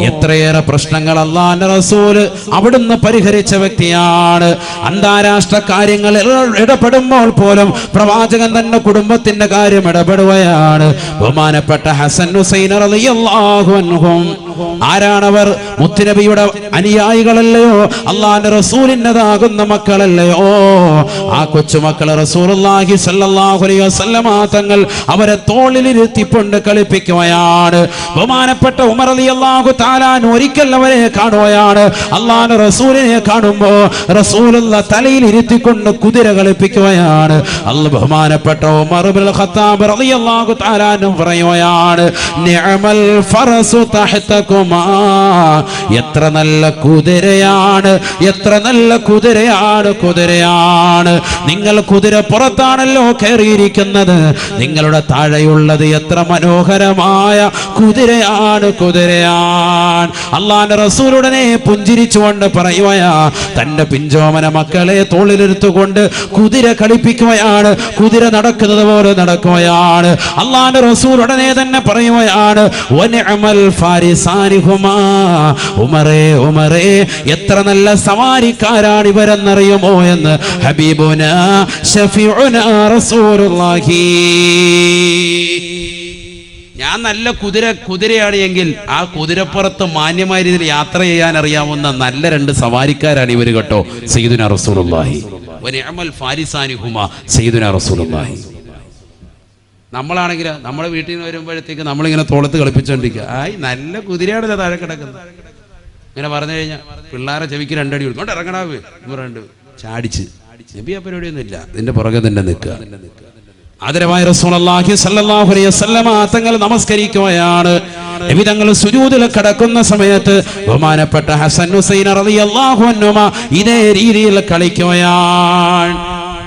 എത്രയേറെ പ്രശ്നങ്ങൾ അല്ലാഹുവിന്റെ റസൂൽ അവിടുന്ന് പരിഹരിച്ച വ്യക്തിയാണ്. അന്താരാഷ്ട്ര കാര്യങ്ങളിൽ ഇടപെടുമ്പോൾ പോലും പ്രവാചകൻ തന്നെ കുടുംബത്തിന്റെ കാര്യം ഇടപെടുകയാണ്. ബഹുമാനപ്പെട്ട ഹസൻ ഹുസൈൻ റളിയല്ലാഹു അൻഹും ആരാണവർ? മുത്തുനബിയുടെ അനുയായികളല്ലയോ, അള്ളാന്റെ റസൂലിൻ്റെതാകുന്ന മക്കളല്ലയോ? ആ കൊച്ചുമക്കളെ റസൂലുള്ളാഹി സ്വല്ലല്ലാഹു അലൈഹി വസല്ലമ തങ്ങൾ അവരെ തോളിലിരുത്തിക്കൊണ്ട് കളിപ്പിക്കുകയാണ്. ബഹുമാനപ്പെട്ട ഉമർ റളിയല്ലാഹു തആല ഒരിക്കൽ അവരെ കാണുകയാണ്. അള്ളാന്റെ റസൂലിനെ കാണുമ്പോ റസൂലുള്ള തലയിൽ ഇരുത്തിക്കൊണ്ട് കുതിര കളിപ്പിക്കുകയാണ്. ബഹുമാനപ്പെട്ട ഉമർ ഇബ്നുൽ ഖത്താബ് റളിയല്ലാഹു തആല പറയുകയാണ്, നിഅമൽ ഫറസു തഹ്തകുമാ, എത്ര നല്ല കുതിരയാണ്, എത്ര നല്ല കുതിരയാണ്. നിങ്ങൾ കുതിര പുറത്താണല്ലോ കയറിയിരിക്കുന്നത്, നിങ്ങളുടെ താഴെയുള്ളത് എത്ര മനോഹരമായ കുതിരയാണ്. അള്ളാന്റെ റസൂലുടനെ പുഞ്ചിരിച്ചുകൊണ്ട് പറയുകയാ, തന്റെ പിഞ്ചോമന മക്കളെ തോളിലെടുത്തുകൊണ്ട് കുതിര കളിപ്പിക്കുകയാണ്. കുതിര നടക്കുന്നത് പോലെ നടക്കുകയാണ്. അള്ളാന്റെ റസൂൽ ഉടനെ തന്നെ പറയുകയാണ്, വനിഅമൽ ഫാരിസാനിഹുമാ, ഉമറേ എത്ര നല്ല സവാരിക്കാരാണ് ഇവരെന്നറിയുമോ എന്ന് ഹബീബുനാ ശഫീഉനാ റസൂലുള്ളാഹി. ഞാൻ നല്ല കുതിരയാണ് എങ്കിൽ ആ കുതിരപ്പുറത്ത് മാന്യമായ രീതിയിൽ യാത്ര ചെയ്യാൻ അറിയാവുന്ന നല്ല രണ്ട് സവാരിക്കാരാണ് ഇവർ കേട്ടോ. സയ്യിദുനാ റസൂലുള്ളാഹി വനിഅമൽ ഫാരിസാനിഹുമാ സയ്യിദുനാ റസൂലുള്ളാഹി. നമ്മളാണെങ്കിൽ നമ്മുടെ വീട്ടിൽ നിന്ന് വരുമ്പോഴത്തേക്ക് നമ്മളിങ്ങനെ തോളത്ത് കളിപ്പിച്ചോണ്ടിരിക്കുക, ആയി നല്ല കുതിരയാണല്ലോ താഴെ കിടക്കുന്നത്. ഇങ്ങനെ പറഞ്ഞു കഴിഞ്ഞാൽ പിള്ളേരെ ചെവിക്ക് രണ്ടടി കൊടുക്കും, ഇറങ്ങണാവേ രണ്ട് ചാടിച്ച്. നബി ആ പരിപാടിയൊന്നും ഇല്ല, ഇതിന്റെ പുറകെ തന്നെ നിൽക്കുക. ആദരവായ റസൂലുള്ളാഹി സ്വല്ലല്ലാഹു അലൈഹി വസല്ലമ തങ്ങൾ നമസ്കരിക്കുകയാണ്. നബി തങ്ങൾ സുജൂദിൽ കിടക്കുന്ന സമയത്ത് ബഹുമാനപ്പെട്ട ഹസൻ ഹുസൈൻ റളിയല്ലാഹു അൻഹുമാ ഇതേ രീതിയിൽ കളിക്കുകയാണ്.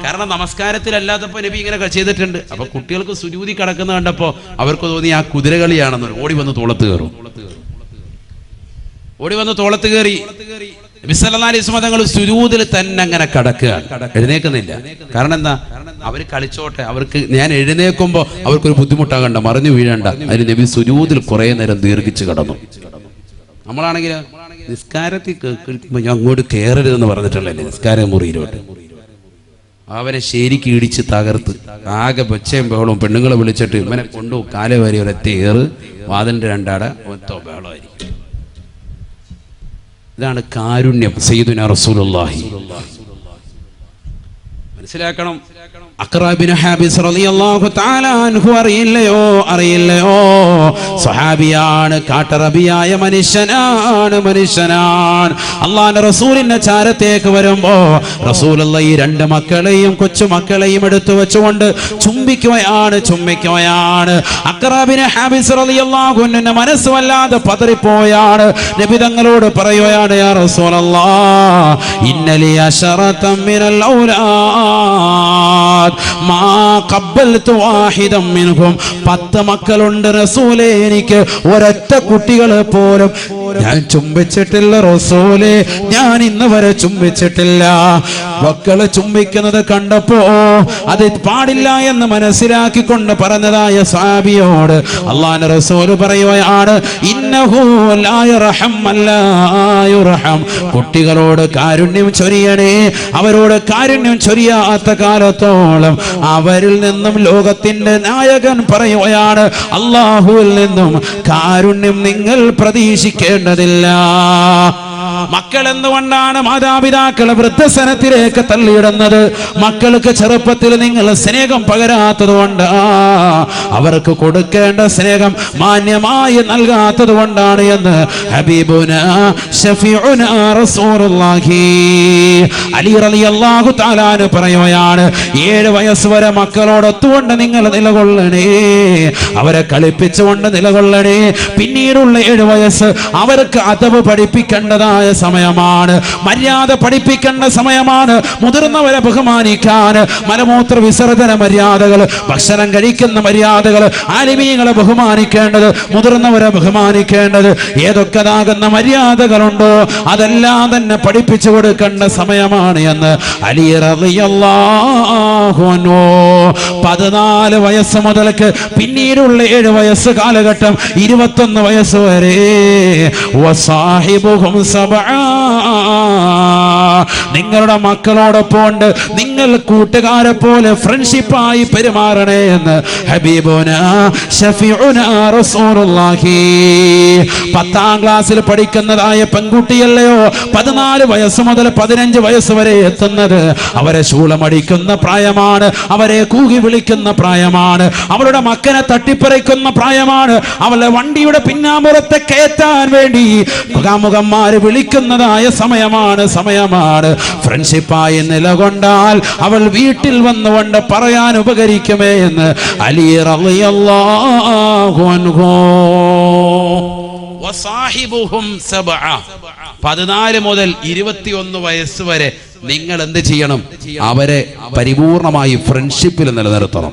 കാരണം നമസ്കാരത്തിലല്ലാത്തപ്പോൾ നബി ഇങ്ങനെ ചെയ്തിട്ടുണ്ട്. അപ്പൊ കുട്ടികൾക്ക് സുജൂദി കിടക്കുന്ന കണ്ടപ്പോ അവർക്ക് തോന്നി ആ കുതിരകളിയാണെന്ന്. ഓടി വന്ന് തോളത്ത് കയറി നബി സല്ലല്ലാഹു അലൈഹി വസല്ലം തങ്ങൾ സുജൂദിൽ തന്നെ അങ്ങനെ കിടക്കുക, എഴുന്നേക്കുന്നില്ല. കാരണം എന്താ? അവർ കളിച്ചോട്ടെ, അവർക്ക് ഞാൻ എഴുന്നേക്കുമ്പോ അവർക്കൊരു ബുദ്ധിമുട്ടാകണ്ട, മറിഞ്ഞു വീഴണ്ട. അതിന് നബി സുജൂദിൽ കുറെ നേരം ദീർഘിച്ച് കിടന്നു. നമ്മളാണെങ്കിൽ നിസ്കാരത്തിൽ കേൾക്കുമ്പോൾ ഞാൻ അങ്ങോട്ട് കയറരുതെന്ന് പറഞ്ഞിട്ടുള്ളല്ലേ നിസ്കാര മുറിയിലോട്ട്. അവരെ ശരിക്ക് ഇടിച്ച് തകർത്ത് ആകെ ബച്ചയും ബഹളവും, പെണ്ണുങ്ങളെ വിളിച്ചിട്ട് ഇവനെ കൊണ്ടു കാല വരി ഒരൊറ്റ ഏറ്, വാതിലിന്റെ രണ്ടാട ഒറ്റ ബഹളമായിരിക്കും. ഇതാണ് കാരുണ്യം സയ്യിദുനാ റസൂലുള്ളാഹി. മനസ്സിലാക്കണം. അഖ്റാ ബിൻ ഹാബിസ് റളിയല്ലാഹു തആല അൻഹു അറിയില്ലയോ സ്വഹാബിയാണ്, കാട്ടറബിയായ മനുഷ്യനാണ്. അല്ലാഹുവിന്റെ റസൂലിന്റെ ചാരത്തേക്ക് വരുമ്പോ റസൂലുള്ളാഹി ഈ രണ്ട് മക്കളെയും കൊച്ചുമക്കളെയും എടുത്തു വെച്ചുകൊണ്ട് ചുംബിക്കുകയാണ്. അഖ്റാ ബിൻ ഹാബിസ് റളിയല്ലാഹു അൻഹുവിന്റെ മനസ്സ് വല്ലാതെ പതറിപ്പോയാണ്. നബി തങ്ങളോട് പറയുകയാണ്, യാ റസൂലല്ലാഹ് ഇന്നലി അശറതൻ മിനൽ ഔലാദ് മാ ഖബ്ബൽതു വാഹിദൻ മിൻഹും, 10 മക്കളുണ്ട് റസൂലേ, എനിക്ക് ഒരൊറ്റ കുട്ടികളെ പോലും ഞാൻ ചുംബിച്ചിട്ടില്ല റസൂലേ, ഞാൻ ഇന്ന് വരെ ചുംബിച്ചിട്ടില്ല. മക്കളെ ചുംബിക്കുന്നത് കണ്ടപ്പോ അത് പാടില്ല എന്ന് മനസ്സിലാക്കിക്കൊണ്ട് പറഞ്ഞതായ സ്വഹാബിയോട് അല്ലാഹുവിന്റെ റസൂൽ പറയുകയാണ്, ഇന്നഹു ലാ യർഹം അല്ലാ യുർഹം, കുട്ടികളോട് കാരുണ്യം ചൊരിയണേ. അവരോട് കാരുണ്യം ചൊരിയാത്ത കാലത്തോളം അവരിൽ നിന്നും ലോകത്തിന്റെ നായകൻ പറയുകയാണ്, അല്ലാഹുവിൽ നിന്നും കാരുണ്യം നിങ്ങൾ പ്രതീക്ഷിക്കേണ്ടതില്ല. മക്കൾ എന്തുകൊണ്ടാണ് മാതാപിതാക്കളെ വൃദ്ധസനത്തിലേക്ക് തള്ളിയിടുന്നത്? മക്കൾക്ക് ചെറുപ്പത്തിൽ നിങ്ങൾ സ്നേഹം പകരാത്തത് കൊണ്ട്, അവർക്ക് കൊടുക്കേണ്ട സ്നേഹം മാന്യമായി നൽകാത്തത് കൊണ്ടാണ് എന്ന് ഹബീബുനാ ശഫീഉനാ റസൂലുള്ളാഹി അലി റളിയല്ലാഹു തആല പറയുകയാണ്, 7 വയസ്സ് വരെ മക്കളോടൊത്തുകൊണ്ട് നിങ്ങൾ നിലകൊള്ളണേ, അവരെ കളിപ്പിച്ചുകൊണ്ട് നിലകൊള്ളണേ. പിന്നീടുള്ള 7 വയസ്സ് അവർക്ക് അദബ് പഠിപ്പിക്കേണ്ടതായ സമയമാണ്, മര്യാദ പഠിപ്പിക്കേണ്ട സമയമാണ്. മുതിർന്നവരെ ബഹുമാനിക്കാൻ, മലമൂത്ര വിസർജന മര്യാദകൾ, ഭക്ഷണം കഴിക്കുന്ന മര്യാദകൾ, ആലിമീങ്ങളെ ബഹുമാനിക്കേണ്ടത്, മുതിർന്നവരെ ബഹുമാനിക്കേണ്ടത്, ഏതൊക്കെതാകുന്ന മര്യാദകളുണ്ടോ അതെല്ലാം തന്നെ പഠിപ്പിച്ചു കൊടുക്കേണ്ട സമയമാണ് എന്ന് അലി റളിയല്ലാഹു അൻഹു 14 വയസ്സ് മുതൽക്ക് പിന്നീടുള്ള 7 വയസ്സ് കാലഘട്ടം 21 വയസ്സ് വരെ വസാഹിബുഹും നിങ്ങളുടെ മക്കളോടൊപ്പം നിങ്ങൾ കൂട്ടുകാരെ പോലെ ഫ്രണ്ട്ഷിപ്പായി പെരുമാറണേ എന്ന് ഹബീബുനാ ശഫീഉനാ റസൂലുള്ളാഹി. 10ാം ക്ലാസ്സിൽ പഠിക്കുന്നതായ പെൺകുട്ടിയല്ലയോ 14 വയസ്സ് മുതൽ 15 വയസ്സ് വരെ എത്തുന്നത്? അവരെ ശൂലമടിക്കുന്ന പ്രായമാണ്, അവരെ കൂകി വിളിക്കുന്ന പ്രായമാണ്, അവരുടെ മക്കനെ തട്ടിപ്പറിക്കുന്ന പ്രായമാണ്, അവരുടെ വണ്ടിയുടെ പിന്നാമ്പുറത്തെ കയറ്റാൻ വേണ്ടി മുഖാമുഖന്മാര് വിളിക്കുന്നതായ സമയമാണ്. ഫ്രണ്ട്ഷിപ്പായി നിലകൊണ്ടാൽ അവൾ വീട്ടിൽ വന്നുകൊണ്ട് പറയാൻ ഉപകരിക്കുമേ എന്ന് അലി റളിയല്ലാഹു അൻഹു. വസാഹിബുഹും സബഅ, 14 മുതൽ 21 വയസ്സ് വരെ നിങ്ങൾ എന്ത് ചെയ്യണം? അവരെ പരിപൂർണമായി ഫ്രണ്ട്ഷിപ്പിൽ നിലനിർത്തണം.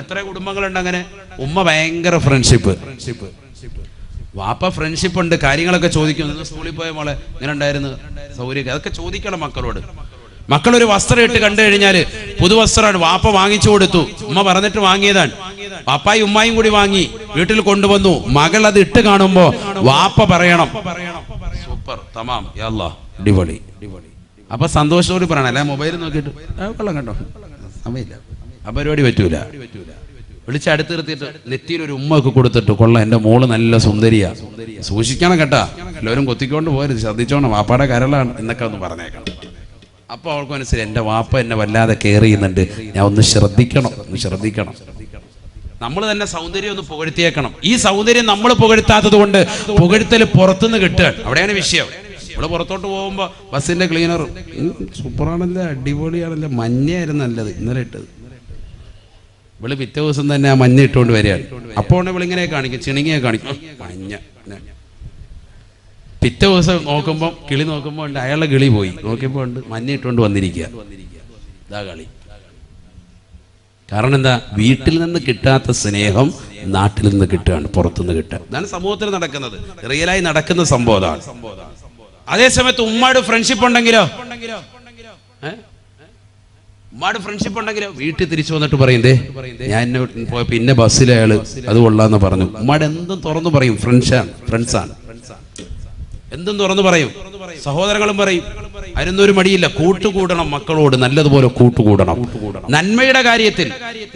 എത്ര കുടുംബങ്ങളുണ്ട് അങ്ങനെ? ഉമ്മ ഭയങ്കര ഫ്രണ്ട്ഷിപ്പ്, വാപ്പ ഫ്രണ്ട്ഷിപ്പ് ഉണ്ട്, കാര്യങ്ങളൊക്കെ ചോദിക്കുന്നു. സ്കൂളിൽ പോയ മോളെ ഇങ്ങനെ ഉണ്ടായിരുന്നു, സൗകര്യം, അതൊക്കെ ചോദിക്കണം മക്കളോട്. മക്കളൊരു വസ്ത്രം ഇട്ട് കണ്ടു കഴിഞ്ഞാല് പുതുവസ്ത്രമാണ്, വാപ്പ വാങ്ങിച്ചു കൊടുത്തു, ഉമ്മ പറഞ്ഞിട്ട് വാങ്ങിയതാണ്, വാപ്പായും ഉമ്മായും കൂടി വാങ്ങി വീട്ടിൽ കൊണ്ടുവന്നു. മകൾ അത് ഇട്ട് കാണുമ്പോ വാപ്പ പറയണം സൂപ്പർ, തമാം, യാ അല്ലാഹ്, അടിപൊളി. അപ്പൊ സന്തോഷത്തോട് പറയണം. അല്ല മൊബൈൽ നോക്കിയിട്ട് കൊള്ളാം കണ്ടോ, സമയമില്ല, ആ പരിപാടി പറ്റൂല. വിളിച്ച് അടുത്ത് നിർത്തിയിട്ട് നെറ്റിയിൽ ഒരു ഉമ്മ ഒക്കെ കൊടുത്തിട്ട്, കൊള്ളാം എൻ്റെ മോള് നല്ല സുന്ദരിയാ, സൂക്ഷിക്കണം കേട്ടാ, എല്ലാവരും കൊത്തിക്കൊണ്ട് പോയത്, ശ്രദ്ധിച്ചോണം, വാപ്പാടെ കരളാണ് എന്നൊക്കെ ഒന്ന് പറഞ്ഞേക്കണം. അപ്പൊ അവൾക്ക് മനസ്സിലായി എൻ്റെ വാപ്പ എന്നെ വല്ലാതെ കെയർ ചെയ്യുന്നുണ്ട്, ഞാൻ ഒന്ന് ശ്രദ്ധിക്കണം. നമ്മൾ തന്നെ സൗന്ദര്യം ഒന്ന് പുകഴ്ത്തിയേക്കണം. ഈ സൗന്ദര്യം നമ്മൾ പുകഴ്ത്താത്തത് കൊണ്ട് പുകഴ്ത്തൽ പുറത്തുനിന്ന് കിട്ടുകയാണ്. അവിടെയാണ് വിഷയം. നമ്മൾ പുറത്തോട്ട് പോകുമ്പോൾ ബസ്സിന്റെ ക്ലീനർ സൂപ്പറാണല്ലേ, അടിപൊളിയാണല്ലേ, മഞ്ഞയായിരുന്നു നല്ലത് ഇന്നലെ ഇട്ടത്. ഇവള് പിറ്റേ ദിവസം തന്നെ ആ മഞ്ഞ ഇട്ടുകൊണ്ട് വരികയാണ്. അപ്പോൾ ഇവളിങ്ങനെ കാണിക്കും, ചിണുങ്ങിയെ കാണിക്കും, മഞ്ഞ. പിറ്റേ ദിവസം നോക്കുമ്പോൾ കിളി നോക്കുമ്പോൾ ഉണ്ട് അയാളുടെ കിളി പോയി, നോക്കിയപ്പോൾ ഉണ്ട് മഞ്ഞ ഇട്ടുകൊണ്ട് വന്നിരിക്കുക. ഇതാ കളി. കാരണം എന്താ? വീട്ടിൽ നിന്ന് കിട്ടാത്ത സ്നേഹം നാട്ടിൽ നിന്ന് കിട്ടുകയാണ്, പുറത്തുനിന്ന് കിട്ടുക. ഇതാണ് സമൂഹത്തിൽ നടക്കുന്നത്, റിയലായി നടക്കുന്ന സംഭവം അതാണ്. അതേസമയത്ത് ഉമ്മാട് ഫ്രണ്ട്ഷിപ്പ് ഉണ്ടെങ്കിലോ, ഉമ്മാട് ഫ്രണ്ട്ഷിപ്പ് ഉണ്ടെങ്കിലോ വീട്ടിൽ തിരിച്ചു വന്നിട്ട് പറയുന്നേ, ഞാൻ പോയ പിന്നെ ബസ്സിൽ അയാള് അത് കൊള്ളാന്ന് പറഞ്ഞു. ഉമ്മാട് എന്തും തുറന്നു പറയും, ഫ്രണ്ട്സാണ്, എന്തും തുറന്നു പറയും. സഹോദരങ്ങളും പറയും, അതിനൊന്നും ഒരു മടിയില്ല. കൂട്ടുകൂടണം, മക്കളോട് നല്ലതുപോലെ കൂട്ടുകൂടണം. നന്മയുടെ കാര്യത്തിൽ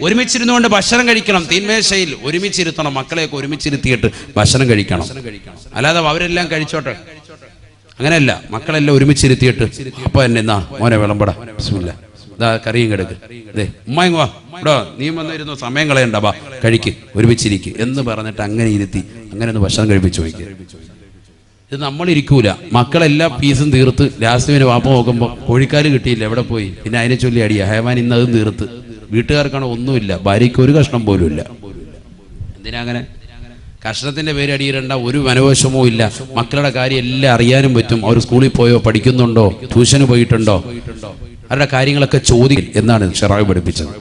ഒരുമിച്ചിരുന്നുകൊണ്ട് ഭക്ഷണം കഴിക്കണം, തീന്മേശയിൽ ഒരുമിച്ചിരുത്തണം, മക്കളെയൊക്കെ ഒരുമിച്ചിരുത്തിയിട്ട് ഭക്ഷണം കഴിക്കണം. അല്ലാതെ അവരെല്ലാം കഴിച്ചോട്ടെ, അങ്ങനെയല്ല. മക്കളെല്ലാം ഒരുമിച്ചിരുത്തിയിട്ട് അപ്പൊ എന്നെ എന്നാ മോനെ വിളമ്പട, ബിസ്മില്ലാ, ഇതാ കറിയും കിടക്ക്, അതെ ഉമ്മായും വാ ഇടോ, നീ വന്നിരുന്നു, സമയം കളയണ്ട, ബാ കഴിക്ക്, ഒരുമിച്ചിരിക്കുക എന്ന് പറഞ്ഞിട്ട് അങ്ങനെ ഇരുത്തി അങ്ങനെ ഒന്ന് ഭക്ഷണം കഴിപ്പിച്ചു വയ്ക്കുക. ഇത് നമ്മളിരിക്കൂല. മക്കളെല്ലാം പീസും തീർത്ത് ലാസ്റ്റിന് വാപ്പ നോക്കുമ്പോൾ കോഴിക്കാല് കിട്ടിയില്ല, എവിടെ പോയി? പിന്നെ അതിനെ ചൊല്ലി അടിയ ഹേമാൻ ഇന്ന് അതും തീർത്ത്. വീട്ടുകാർക്കാണോ ഒന്നുമില്ല, ഭാര്യയ്ക്ക് ഒരു കഷ്ണം പോലും ഇല്ല. എന്തിനാ അങ്ങനെ? കഷ്ണത്തിന്റെ പേര് അടിയിടണ്ട, ഒരു മനോവശമോ ഇല്ല. മക്കളുടെ കാര്യം എല്ലാം അറിയാനും പറ്റും. അവർ സ്കൂളിൽ പോയോ, പഠിക്കുന്നുണ്ടോ, ട്യൂഷന് പോയിട്ടുണ്ടോ, അവരുടെ കാര്യങ്ങളൊക്കെ ചോദിക്കും എന്നാണ് ഷറായി പഠിപ്പിച്ചത്.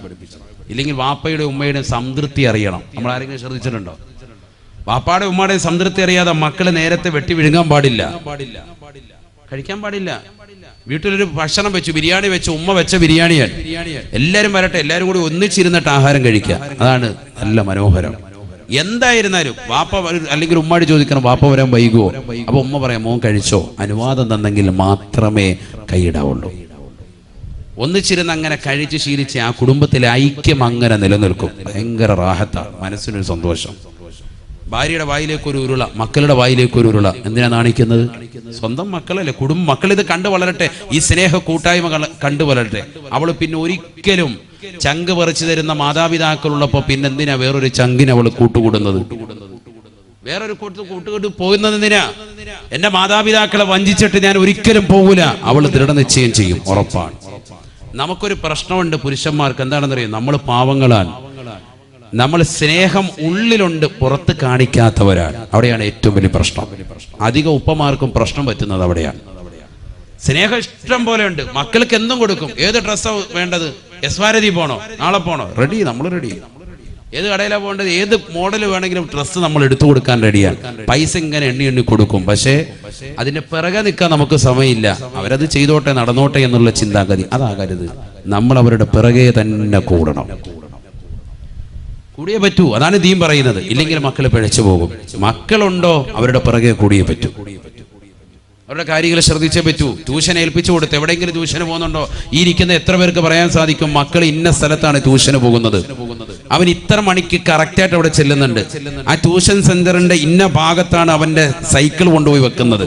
ഇല്ലെങ്കിൽ വാപ്പയുടെ ഉമ്മയുടെ സംതൃപ്തി അറിയണം. നമ്മൾ ആരെങ്കിലും ശ്രദ്ധിച്ചിട്ടുണ്ടോ? വാപ്പാടെ ഉമ്മാടെ സംതൃപ്തി അറിയാതെ മക്കളെ നേരത്തെ വെട്ടി വിഴുങ്ങാൻ പാടില്ല, കഴിക്കാൻ പാടില്ല. വീട്ടിലൊരു ഭക്ഷണം വെച്ചു, ബിരിയാണി വെച്ചു, ഉമ്മ വെച്ച ബിരിയാണിയാണ്, എല്ലാവരും വരട്ടെ, എല്ലാവരും കൂടി ഒന്നിച്ചിരുന്നിട്ട് ആഹാരം കഴിക്കുക, അതാണ് നല്ല മനോഹരം. എന്തായിരുന്നാലും വാപ്പ അല്ലെങ്കിൽ ഉമ്മാടി ചോദിക്കണം, വാപ്പ വരാൻ വൈകുവോ? അപ്പൊ ഉമ്മ പറയാം, മോൻ കഴിച്ചോ, അനുവാദം തന്നെങ്കിൽ മാത്രമേ കൈയിടാവുള്ളൂ. ഒന്നിച്ചിരുന്ന് അങ്ങനെ കഴിച്ച് ശീലിച്ച് ആ കുടുംബത്തിലെ ഐക്യം അങ്ങനെ നിലനിൽക്കും. ഭയങ്കര റാഹത്താണ്, മനസ്സിനൊരു സന്തോഷം. ഭാര്യയുടെ വായിലേക്കൊരു ഉരുള, മക്കളുടെ വായിലേക്കൊരു ഉരുള. എന്തിനാ നാണിക്കുന്നത്? സ്വന്തം മക്കളല്ലേ, മക്കളിത് കണ്ടു വളരട്ടെ, ഈ സ്നേഹ കൂട്ടായ്മ കണ്ടു വളരട്ടെ. അവള് പിന്നെ ഒരിക്കലും ചങ്ക് പറിച്ചു തരുന്ന മാതാപിതാക്കളുള്ളപ്പോ പിന്നെന്തിനാ വേറൊരു ചങ്കിന് അവള് കൂട്ടുകൂടുന്നത്? വേറൊരു കൂട്ടുകൂട്ട് പോകുന്നത് എന്തിനാ? എന്റെ മാതാപിതാക്കളെ വഞ്ചിച്ചിട്ട് ഞാൻ ഒരിക്കലും പോകൂല, അവള് ദൃഢനിശ്ചയം ചെയ്യും, ഉറപ്പാണ്. നമുക്കൊരു പ്രശ്നമുണ്ട് പുരുഷന്മാർക്ക്, എന്താണെന്നറിയാം? നമ്മൾ പാവങ്ങളാണ്, നമ്മൾ സ്നേഹം ഉള്ളിലുണ്ട്, പുറത്ത് കാണിക്കാത്തവരാണ്. അവിടെയാണ് ഏറ്റവും വലിയ പ്രശ്നം. അധിക ഉപ്പമാർക്കും പ്രശ്നം പറ്റുന്നത് അവിടെയാണ്. സ്നേഹം ഇഷ്ടം പോലെ ഉണ്ട്, മക്കൾക്ക് എന്തും കൊടുക്കും. ഏത് ഡ്രസ്സാണ് വേണ്ടത്? യസ്വാരതി പോണോ, നാളെ പോണോ, റെഡി, നമ്മൾ റെഡി. ഏത് കടയിലാണ് പോകേണ്ടത്, ഏത് മോഡൽ വേണമെങ്കിലും ഡ്രസ്സ് നമ്മൾ എടുത്തു കൊടുക്കാൻ റെഡിയാണ്. പൈസ ഇങ്ങനെ എണ്ണി കൊടുക്കും. പക്ഷേ അതിന്റെ പിറകെ നിൽക്കാൻ നമുക്ക് സമയമില്ല. അവരത് ചെയ്തോട്ടെ, നടന്നോട്ടെ എന്നുള്ള ചിന്താഗതി അതാകരുത്. നമ്മൾ അവരുടെ പിറകെ തന്നെ കൂടണം, കൂടിയേ പറ്റൂ. അതാണ് ദീൻ പറയുന്നത്. ഇല്ലെങ്കിൽ മക്കൾ പിഴച്ചു പോകും. മക്കളുണ്ടോ, അവരുടെ പിറകെ കൂടിയേ പറ്റൂ. അവരുടെ കാര്യങ്ങൾ ശ്രദ്ധിച്ചേ പറ്റൂ. ട്യൂഷൻ ഏൽപ്പിച്ചു കൊടുത്ത് എവിടെയെങ്കിലും ട്യൂഷന് പോകുന്നുണ്ടോ? ഈ ഇരിക്കുന്ന എത്ര പേർക്ക് പറയാൻ സാധിക്കും മക്കൾ ഇന്ന സ്ഥലത്താണ് ട്യൂഷന് പോകുന്നത്, അവൻ ഇത്ര മണിക്ക് കറക്റ്റായിട്ട് അവിടെ ചെല്ലുന്നുണ്ട്, ആ ട്യൂഷൻ സെന്ററിന്റെ ഇന്ന ഭാഗത്താണ് അവന്റെ സൈക്കിൾ കൊണ്ടുപോയി വെക്കുന്നത്,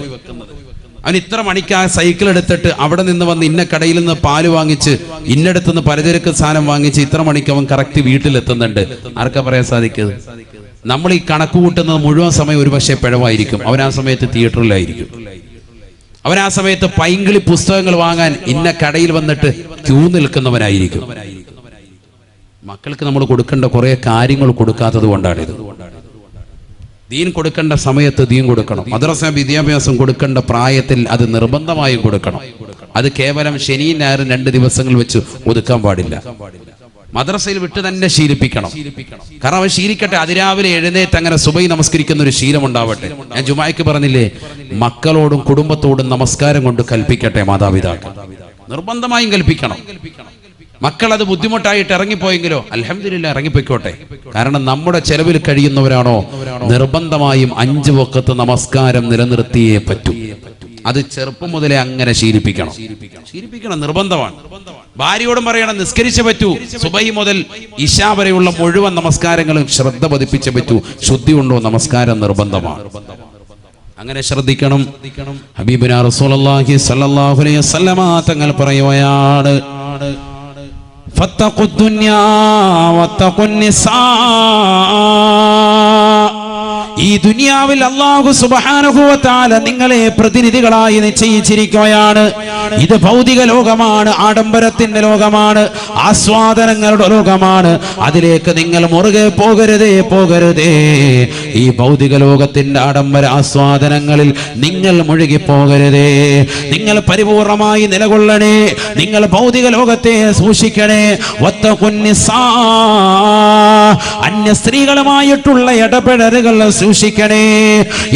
അവൻ ഇത്ര മണിക്ക് ആ സൈക്കിൾ എടുത്തിട്ട് അവിടെ നിന്ന് വന്ന് ഇന്ന കടയിൽ നിന്ന് പാല് വാങ്ങിച്ച് ഇന്നടത്തുനിന്ന് പലചരക്ക് സാധനം വാങ്ങിച്ച് ഇത്ര മണിക്ക് അവൻ കറക്റ്റ് വീട്ടിലെത്തുന്നുണ്ട്. ആർക്കാ പറയാൻ സാധിക്കുന്നത്? നമ്മൾ ഈ കണക്ക് കൂട്ടുന്നത് മുഴുവൻ സമയം ഒരു പക്ഷേ പിഴവായിരിക്കും. അവൻ ആ സമയത്ത് തിയേറ്ററിലായിരിക്കും, അവൻ ആ സമയത്ത് പൈങ്കിളി പുസ്തകങ്ങൾ വാങ്ങാൻ ഇന്ന കടയിൽ വന്നിട്ട് ക്യൂ നിൽക്കുന്നവനായിരിക്കും. മക്കൾക്ക് നമ്മൾ കൊടുക്കേണ്ട കുറെ കാര്യങ്ങൾ കൊടുക്കാത്തത് കൊണ്ടാണിത്. ദീൻ കൊടുക്കേണ്ട സമയത്ത് ദീൻ കൊടുക്കണം. മദ്രസ വിദ്യാഭ്യാസം കൊടുക്കേണ്ട പ്രായത്തിൽ അത് നിർബന്ധമായും കൊടുക്കണം. അത് കേവലം ശനിയും ഞായറും 2 ദിവസങ്ങൾ വെച്ച് ഒതുക്കാൻ പാടില്ല. മദ്രസയിൽ വിട്ട് തന്നെ ശീലിപ്പിക്കണം. കാരണം അവൻ ശീലിക്കട്ടെ. അതിരാവിലെ എഴുന്നേറ്റ് അങ്ങനെ സുബഹി നമസ്കരിക്കുന്ന ഒരു ശീലം ഉണ്ടാവട്ടെ. ഞാൻ ജുമായ്ക്ക് പറഞ്ഞില്ലേ, മക്കളോടും കുടുംബത്തോടും നമസ്കാരം കൊണ്ട് കൽപ്പിക്കട്ടെ. മാതാപിതാക്കൾ നിർബന്ധമായും കൽപ്പിക്കണം. മക്കൾ അത് ബുദ്ധിമുട്ടായിട്ട് ഇറങ്ങിപ്പോയെങ്കിലോ അൽഹംദുലില്ലാ ഇറങ്ങിപ്പോയിക്കോട്ടെ. കാരണം നമ്മുടെ ചെലവിൽ കഴിയുന്നവരാണോ നിർബന്ധമായും 5 വഖത്ത് നമസ്കാരം നിലനിർത്തിയേ പറ്റൂ. അത് ചെറുപ്പം മുതലേ അങ്ങനെ ശീലിപ്പിക്കണം. നിർബന്ധമാണ്. ഭാര്യയോടും പറയണം നിസ്കരിച്ചേ പറ്റൂ. സുബഹി മുതൽ ഇശാ വരെയുള്ള മുഴുവൻ നമസ്കാരങ്ങളും ശ്രദ്ധ പതിപ്പിച്ചേ പറ്റൂ. ശുദ്ധി ഉണ്ടോ നമസ്കാരം നിർബന്ധമാണ്. അങ്ങനെ ശ്രദ്ധിക്കണം. ഹബീബുനാ റസൂലുള്ളാഹി സ്വല്ലല്ലാഹു അലൈഹി വസല്ലമ തങ്ങൾ പറയുകയാണ്, ഫത്തഖു ദുനിയാ വത്തഖു നിസാ. ഈ ദുനിയാവിൽ അല്ലാഹു സുബ്ഹാനഹു വ തആല നിങ്ങളെ പ്രതിനിധികളായി നിശ്ചയിച്ചിരിക്കുകയാണ്. ഇത് ഭൗതിക ലോകമാണ്, ആഡംബരത്തിന്റെ ലോകമാണ്, ആസ്വാദനങ്ങളുടെ ലോകമാണ്. അതിലേക്ക് നിങ്ങൾ മുറുകെ പോകരുതേ. ഈ ഭൗതിക ലോകത്തിന്റെ ആഡംബര ആസ്വാദനങ്ങളിൽ നിങ്ങൾ മുഴുകി പോകരുതേ. നിങ്ങൾ പരിപൂർണമായി നിലകൊള്ളണേ. നിങ്ങൾ ഭൗതിക ലോകത്തെ സൂക്ഷിക്കണേ. വത്തഖുന്നിസാ, അന്യ സ്ത്രീകളുമായിട്ടുള്ള ഇടപെടലുകൾ സൂക്ഷിക്കണേ.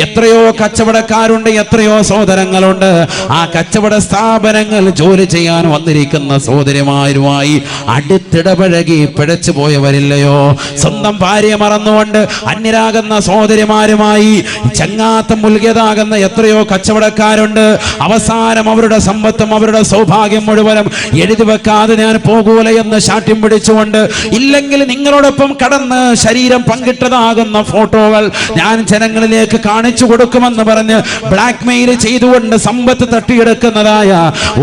എത്രയോ കച്ചവടക്കാരുണ്ട്, എത്രയോ സഹോദരങ്ങളുണ്ട്. ആ കച്ചവട സ്ഥാപനങ്ങൾ ജോലി ചെയ്യാൻ വന്നിരിക്കുന്ന സഹോദരിമാരുമായി അടുത്തിടപഴകി പിഴച്ചു പോയവരില്ലയോ? സ്വന്തം ഭാര്യയെ മറന്നുകൊണ്ട് അന്യരാകുന്ന സഹോദരിമാരുമായി ചങ്ങാത്തം മുൽകിയതാകുന്ന എത്രയോ കച്ചവടക്കാരുണ്ട്. അവസാനം അവരുടെ സമ്പത്തും അവരുടെ സൗഭാഗ്യം മുഴുവനും എഴുതി വെക്കാതെ ഞാൻ പോകൂല എന്ന് ശാഠ്യം പിടിച്ചുകൊണ്ട്, ഇല്ലെങ്കിൽ നിങ്ങളോടൊപ്പം കടന്ന് ശരീരം പങ്കിട്ടതാകുന്ന ഫോട്ടോകൾ ഞാൻ ജനങ്ങളിലേക്ക് കാണിച്ചു കൊടുക്കുമെന്ന് പറഞ്ഞ് ബ്ലാക്ക് മെയിൽ ചെയ്തുകൊണ്ട് സമ്പത്ത് തട്ടിയെടുക്കുന്നതായ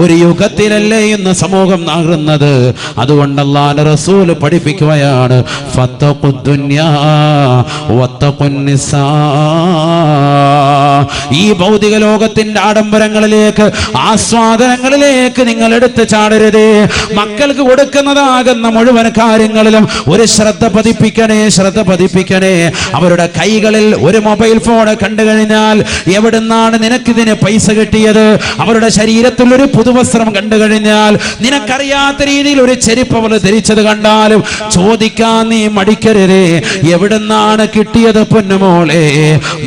ഒരു യുഗത്തിലല്ലേ ഇന്ന് സമൂഹം നാകുന്നത്. അതുകൊണ്ട് അല്ലാഹുവിന്റെ റസൂൽ പഠിപ്പിക്കുകയാണ്, ഫത്തഖുദ്ദുനിയാ വത്തഖുന്നിസാ. ഈ ഭൗതിക ലോകത്തിന്റെ ആഡംബരങ്ങളിലേക്ക്, ആസ്വാദനങ്ങളിലേക്ക് നിങ്ങൾ എടുത്തു ചാടരുതേ. മക്കൾക്ക് കൊടുക്കുന്നതാകുന്ന മുഴുവൻ കാര്യങ്ങളിലും ഒരു ശ്രദ്ധ പതിപ്പിക്കണേ. അവരുടെ കൈകളിൽ ഒരു മൊബൈൽ ഫോൺ കണ്ടു കഴിഞ്ഞാൽ എവിടുന്നാണ് നിനക്കിതിന് പൈസ കിട്ടിയത്? അവരുടെ ശരീരത്തിൽ ഒരു പുതുവസ്ത്രം കണ്ടു കഴിഞ്ഞാൽ, നിനക്കറിയാത്ത രീതിയിൽ ഒരു ചെരുപ്പ് അവർ ധരിച്ചത് കണ്ടാലും ചോദിക്കാൻ നീ മടിക്കരുതേ. എവിടുന്നാണ് കിട്ടിയത് പൊന്നുമോളെ?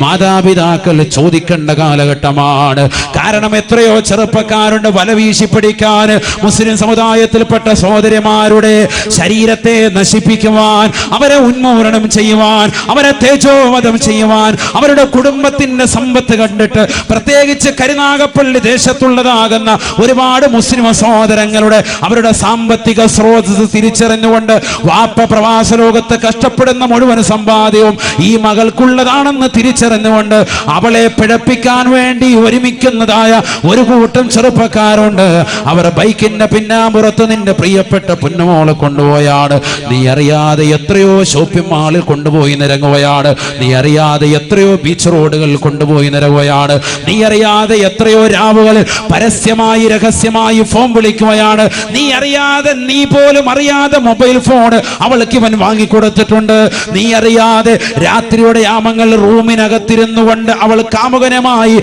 മാതാപിതാക്കൾ ചോദിക്കേണ്ട കാലഘട്ടമാണ്. കാരണം എത്രയോ ചെറുപ്പക്കാരുണ്ട് വല വീശി പിടിക്കാൻ മുസ്ലിം സമുദായത്തിൽപ്പെട്ട സഹോദരിമാരുടെ ശരീരത്തെ നശിപ്പിക്കുവാൻ, അവരെ ഉന്മൂലനം ചെയ്യുവാൻ, അവരെ തേജോവധം ചെയ്യുവാൻ, അവരുടെ കുടുംബത്തിന്റെ സമ്പത്ത് കണ്ടിട്ട്, പ്രത്യേകിച്ച് കരുനാഗപ്പള്ളി ദേശത്തുള്ളതാകുന്ന ഒരുപാട് മുസ്ലിം സഹോദരങ്ങളുടെ അവരുടെ സാമ്പത്തിക സ്രോതസ് തിരിച്ചറിഞ്ഞുകൊണ്ട് വാപ്പ പ്രവാസ ലോകത്ത് കഷ്ടപ്പെടുന്ന മുഴുവൻ സമ്പാദ്യവും ഈ മകൾക്കുള്ളതാണെന്ന് തിരിച്ചറിഞ്ഞുകൊണ്ട് അവളെ പിഴപ്പിക്കാൻ വേണ്ടി ഒരുമിക്കുന്നതായ ഒരു കൂട്ടം ചെറുപ്പക്കാരുണ്ട്. അവർ ബൈക്കിന്റെ പിന്നാമ്പുറത്ത് നിന്റെ പ്രിയപ്പെട്ട പൊന്നുമോളെ കൊണ്ടുപോയാണ്. നീ അറിയാതെ എത്രയോ ഷോപ്പിംഗ് മാളിൽ കൊണ്ടുപോയി നിരങ്ങുകയാണ്. നീ അറിയാതെ എത്രയോ ബീച്ച് റോഡുകൾ കൊണ്ടുപോയി നിരങ്ങുകയാണ്. നീ അറിയാതെ എത്രയോ രാവുകളിൽ പരസ്യമായി രഹസ്യമായി ഫോൺ വിളിക്കുകയാണ്. നീ അറിയാതെ, നീ പോലും അറിയാതെ മൊബൈൽ ഫോൺ അവൾക്ക് ഇവൻ വാങ്ങിക്കൊടുത്തിട്ടുണ്ട്. നീ അറിയാതെ രാത്രിയുടെ യാമങ്ങൾ റൂമിനകത്തിരുന്നു കൊണ്ട് അവൾ കാമുകനുമായി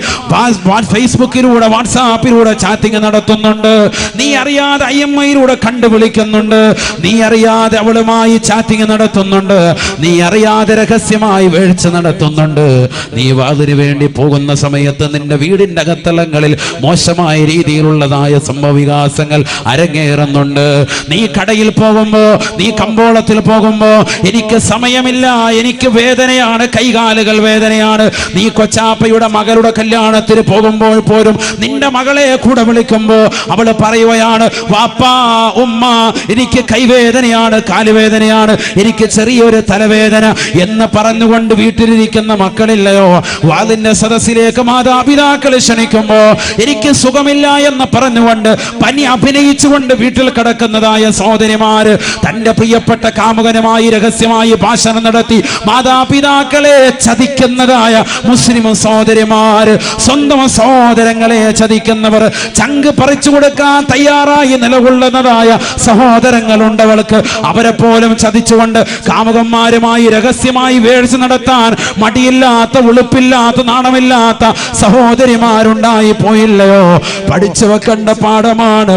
ഫേസ്ബുക്കിലൂടെ വാട്സാപ്പിലൂടെ ചാറ്റിംഗ് നടത്തുന്നുണ്ട്. നീ അറിയാതെ IMIയിലൂടെ കണ്ടുവിളിക്കുന്നുണ്ട്. നീ അറിയാതെ അവളുമായി ചാറ്റിംഗ് നടത്തുന്നുണ്ട്. നീ അറിയാതെ രഹസ്യമായി വീഴ്ച നടത്തുന്നുണ്ട്. നീ അതിനു വേണ്ടി പോകുന്ന സമയത്ത് നിന്റെ വീടിന്റെ അകത്തളങ്ങളിൽ മോശമായ രീതിയിലുള്ളതായ സംഭവവികാസങ്ങൾ അരങ്ങേറുന്നുണ്ട്. നീ കടയിൽ പോകുമ്പോ, നീ കമ്പോളത്തിൽ പോകുമ്പോ, എനിക്ക് സമയമില്ല, എനിക്ക് വേദനയാണ്, കൈകാലുകൾ വേദനയാണ്, നീ കൊച്ചാപ്പയുടെ മകളുടെ കല്യാണത്തിന് പോകുമ്പോൾ പോലും നിന്റെ മകളെ കൂടെ വിളിക്കുമ്പോ അവള് പറയുകയാണ്, വാപ്പാ ഉമ്മ എനിക്ക് കൈവേദനയാണ്, കാലുവേദനയാണ്, എനിക്ക് ചെറിയൊരു തലവേദന എന്ന് പറഞ്ഞുകൊണ്ട് വീട്ടിലിരിക്കുന്ന മക്കളില്ലയോ? വാതിന്റെ സദസ്സിലേക്ക് മാതാപിതാക്കൾ ക്ഷണിക്കുമ്പോ എനിക്ക് സുഖമില്ല എന്ന് പറഞ്ഞുകൊണ്ട് പനി അഭിനയിച്ചുകൊണ്ട് വീട്ടിൽ കിടക്കുന്നതായ സഹോദരിമാര് തന്റെ പ്രിയപ്പെട്ട കാമുകനുമായി രഹസ്യമായി ഭാഷണം നടത്തി മാതാപിതാക്കളെ ചതിക്കുന്നതായ മുസ്ലിം സഹോദരിമാര്, സ്വന്തം സഹോദരങ്ങളെ ചതിക്കുന്നവർ, ചങ്ക് പറിച്ചു കൊടുക്കാൻ തയ്യാറായി നിലകൊള്ളുന്നതായ സഹോദരങ്ങളുണ്ട് അവൾക്ക്. അവരെ പോലും ചതിച്ചുകൊണ്ട് കാമുകന്മാരുമായി രഹസ്യമായി വേഴ്ച നടത്താൻ മടിയില്ലാത്ത, ഉളുപ്പില്ലാത്ത, നാണമില്ലാത്ത സഹോദരിമാരുണ്ടായി പോയില്ലയോ? പഠിച്ചു വെക്കേണ്ട പാഠമാണ്.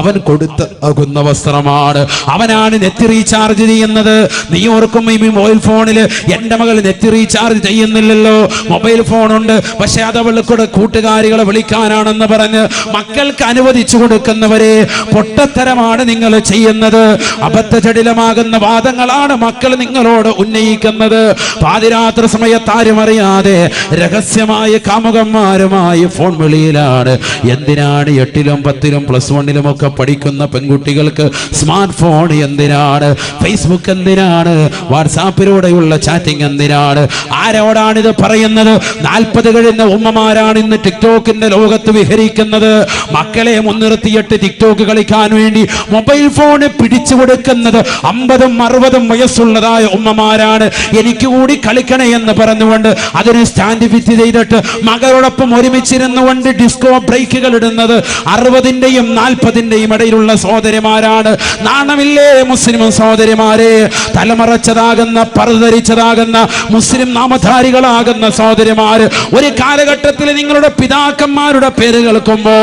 അവൻ കൊടുത്താകുന്ന വസ്ത്രമാണ്. അവനാണ് നെറ്റ് റീചാർജ് ചെയ്യുന്നത്. നീ ഓർക്കും ഈ മൊബൈൽ ഫോണില് എന്റെ മകൾ നെറ്റ് റീചാർജ് ചെയ്യുന്നില്ലല്ലോ, മൊബൈൽ ഫോണുണ്ട്, പക്ഷെ അത് അവൾക്കൂടെ കൂട്ടുകാരികളെ വിളിക്കാനാണെന്ന് പറഞ്ഞ് മക്കൾക്ക് അനുവദിച്ചു കൊടുക്കുന്നവരെ പൊട്ടത്തരമാണ് നിങ്ങൾ ചെയ്യുന്നത്. അബദ്ധജടിലമാകുന്ന വാദങ്ങളാണ് മക്കൾ നിങ്ങളോട് ഉന്നയിക്കുന്നത്. പാതിരാത്രി സമയത്ത് ആരും അറിയാതെ രഹസ്യമായ കാമുകന്മാരുമായി ഫോൺ വിളിയിലാണ്. എന്തിനാണ് 8ലും 10ലും +1 ഒക്കെ പഠിക്കുന്ന പെൺകുട്ടികൾക്ക് സ്മാർട്ട് ഫോൺ എന്തിനാണ്? ഫേസ്ബുക്ക് എന്തിനാണ്? വാട്സാപ്പിലൂടെയുള്ള ചാറ്റിംഗ് എന്തിനാണ്? ആരോടാണിത് പറയുന്നത്? 40 കഴിഞ്ഞ ഉമ്മമാരാണ് ഇന്ന് ടിക്ടോക്കിന്റെ ലോകത്ത് വിഹരിക്കുന്നത്. മക്കളെ മുൻനിർത്തിയിട്ട് ടിക്ടോക്ക് കളിക്കാൻ വേണ്ടി മൊബൈൽ ഫോൺ പിടിച്ചു കൊടുക്കുന്നത് 50ഉം 60ഉം വയസ്സുള്ളതായ ഉമ്മമാരാണ്. എനിക്ക് കൂടി കളിക്കണേ എന്ന് പറഞ്ഞുകൊണ്ട് അതിന് സ്റ്റാൻഡ് ഫിറ്റ് ചെയ്തിട്ട് മകളോടൊപ്പം ഒരുമിച്ചിരുന്നുകൊണ്ട് ഡിസ്കോ ബ്രേക്കുകൾ ഇടുന്നത് 60ന്റെയും 40ന്റെയും ഇടയിലുള്ള സഹോദരിമാരാണ്. നാണമില്ലേ മുസ്ലിം സഹോദരിമാരെ? തലമറച്ചതാകുന്ന, പറുധരിച്ചതാകുന്ന മുസ്ലിം നാമധാരികളാകുന്ന സഹോദരിമാര് ഒരു കാലഘട്ടത്തിൽ നിങ്ങളുടെ പിതാക്കന്മാരുടെ പേര് കേൾക്കുമ്പോ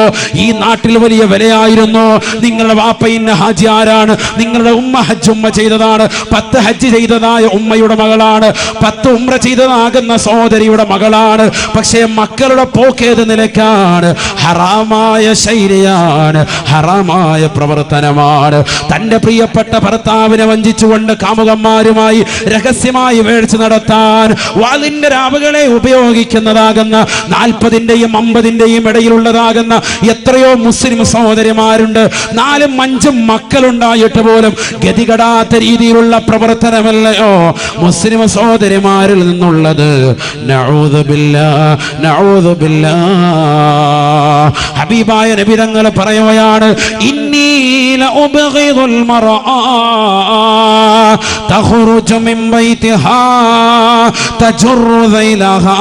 ഈ നാട്ടിൽ വലിയ വിലയായിരുന്നു. നിങ്ങളുടെ വാപ്പ ഇന്ന ഹാജി ആരാണ്? നിങ്ങളുടെ ഉമ്മ ഹജ്ജ് ഉമ്മ ചെയ്തതാണ്, 10 ഹജ്ജ് ചെയ്തതായ ഉമ്മയുടെ മകളാണ്, 10 ഉംറ ചെയ്തതാകുന്ന സഹോദരിയുടെ മകളാണ്. പക്ഷേ മക്കളുടെ പോക്കേത് നിലക്കാണ്? ഹറാമായ ശൈലിയാണ്, ഹറാമായ പ്രവർത്തനമാണ്. തന്റെ പ്രിയപ്പെട്ട ഭർത്താവിനെ വഞ്ചിച്ചുകൊണ്ട് കാമുകന്മാരുമായി രഹസ്യമായി വേഴ്ച നടത്താൻ വാളിന്റെ രാവുകളെ ഉപയോഗിക്കുന്നതാകുന്ന 40ന്റെയും 50ന്റെയും ഇടയിലുള്ളതാകുന്ന എത്രയോ മുസ്ലിം സഹോദരിമാരുണ്ട്. 4ഉം 5ഉം മക്കളുണ്ടായിട്ട് പോലും ഗതികെടാത്ത രീതിയിലുള്ള പ്രവർത്തനമല്ലയോ മുസ്ലിം സഹോദരിമാരിൽ നിന്നുള്ളത്? നഊദു ബില്ലാഹ്, നഊദു ബില്ലാഹ്. ഹബീബായ നബി തങ്ങൾ പറയുകയാണ്, ഇന്നി ലഉബ്ഗിദുൽ മർആ തഖ്റുജു മിൻ ബൈതിഹാ തജുറു ദൈലഹാ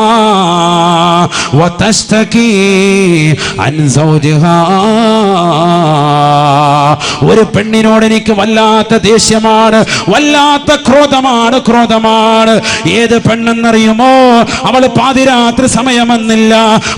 വതസ്തകി അൻ സൗജിഹാ. ഒരു പെണ്ണിനോട് എനിക്ക് വല്ലാത്ത ദേഷ്യമാണ്, വല്ലാത്ത ക്രോധമാണ്. ഏത് പെണ്ണെന്നറിയുമോ? അവൾ പാതിരാത്രി സമയമെന്നില്ല,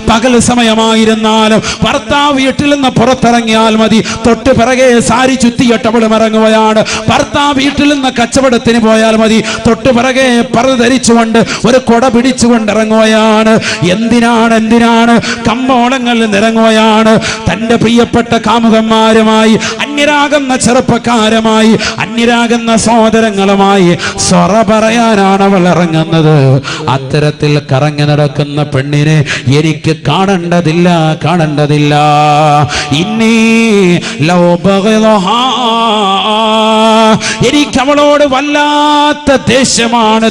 പകൽ സമയമായിരുന്നാലും ഭർത്താവ് വീട്ടിൽ നിന്ന് പുറത്തിറങ്ങിയാൽ മതി, തൊട്ട് പിറകെ സാരി ചുറ്റിയിട്ട് അവൾ ഇറങ്ങുകയാണ്. ഭർത്താവ് വീട്ടിൽ നിന്ന് കച്ചവടത്തിന് പോയാൽ മതി, തൊട്ട് പിറകെ പർദ്ദ ധരിച്ചുകൊണ്ട് ഒരു കൊട പിടിച്ചുകൊണ്ട് ഇറങ്ങുകയാണ്. എന്തിനാണ്? കമ്പോളങ്ങളിൽ നിറങ്ങുകയാണ്. തന്റെ പ്രിയപ്പെട്ട കാമുകന്മാരുമായി, അന്യരാകുന്ന ചെറുപ്പക്കാരുമായി, അന്യരാകുന്ന സഹോദരങ്ങളുമായി സ്വറ പറയാനാണ് അവൾ ഇറങ്ങുന്നത്. അത്തരത്തിൽ കറങ്ങി നടക്കുന്ന പെണ്ണിനെ എനിക്ക് കാണേണ്ടതില്ല. ഇന്നീ ലൗ ബഗളഹാ, എനിക്ക് അവളോട് വല്ലാത്ത ദേഷ്യമാണ്.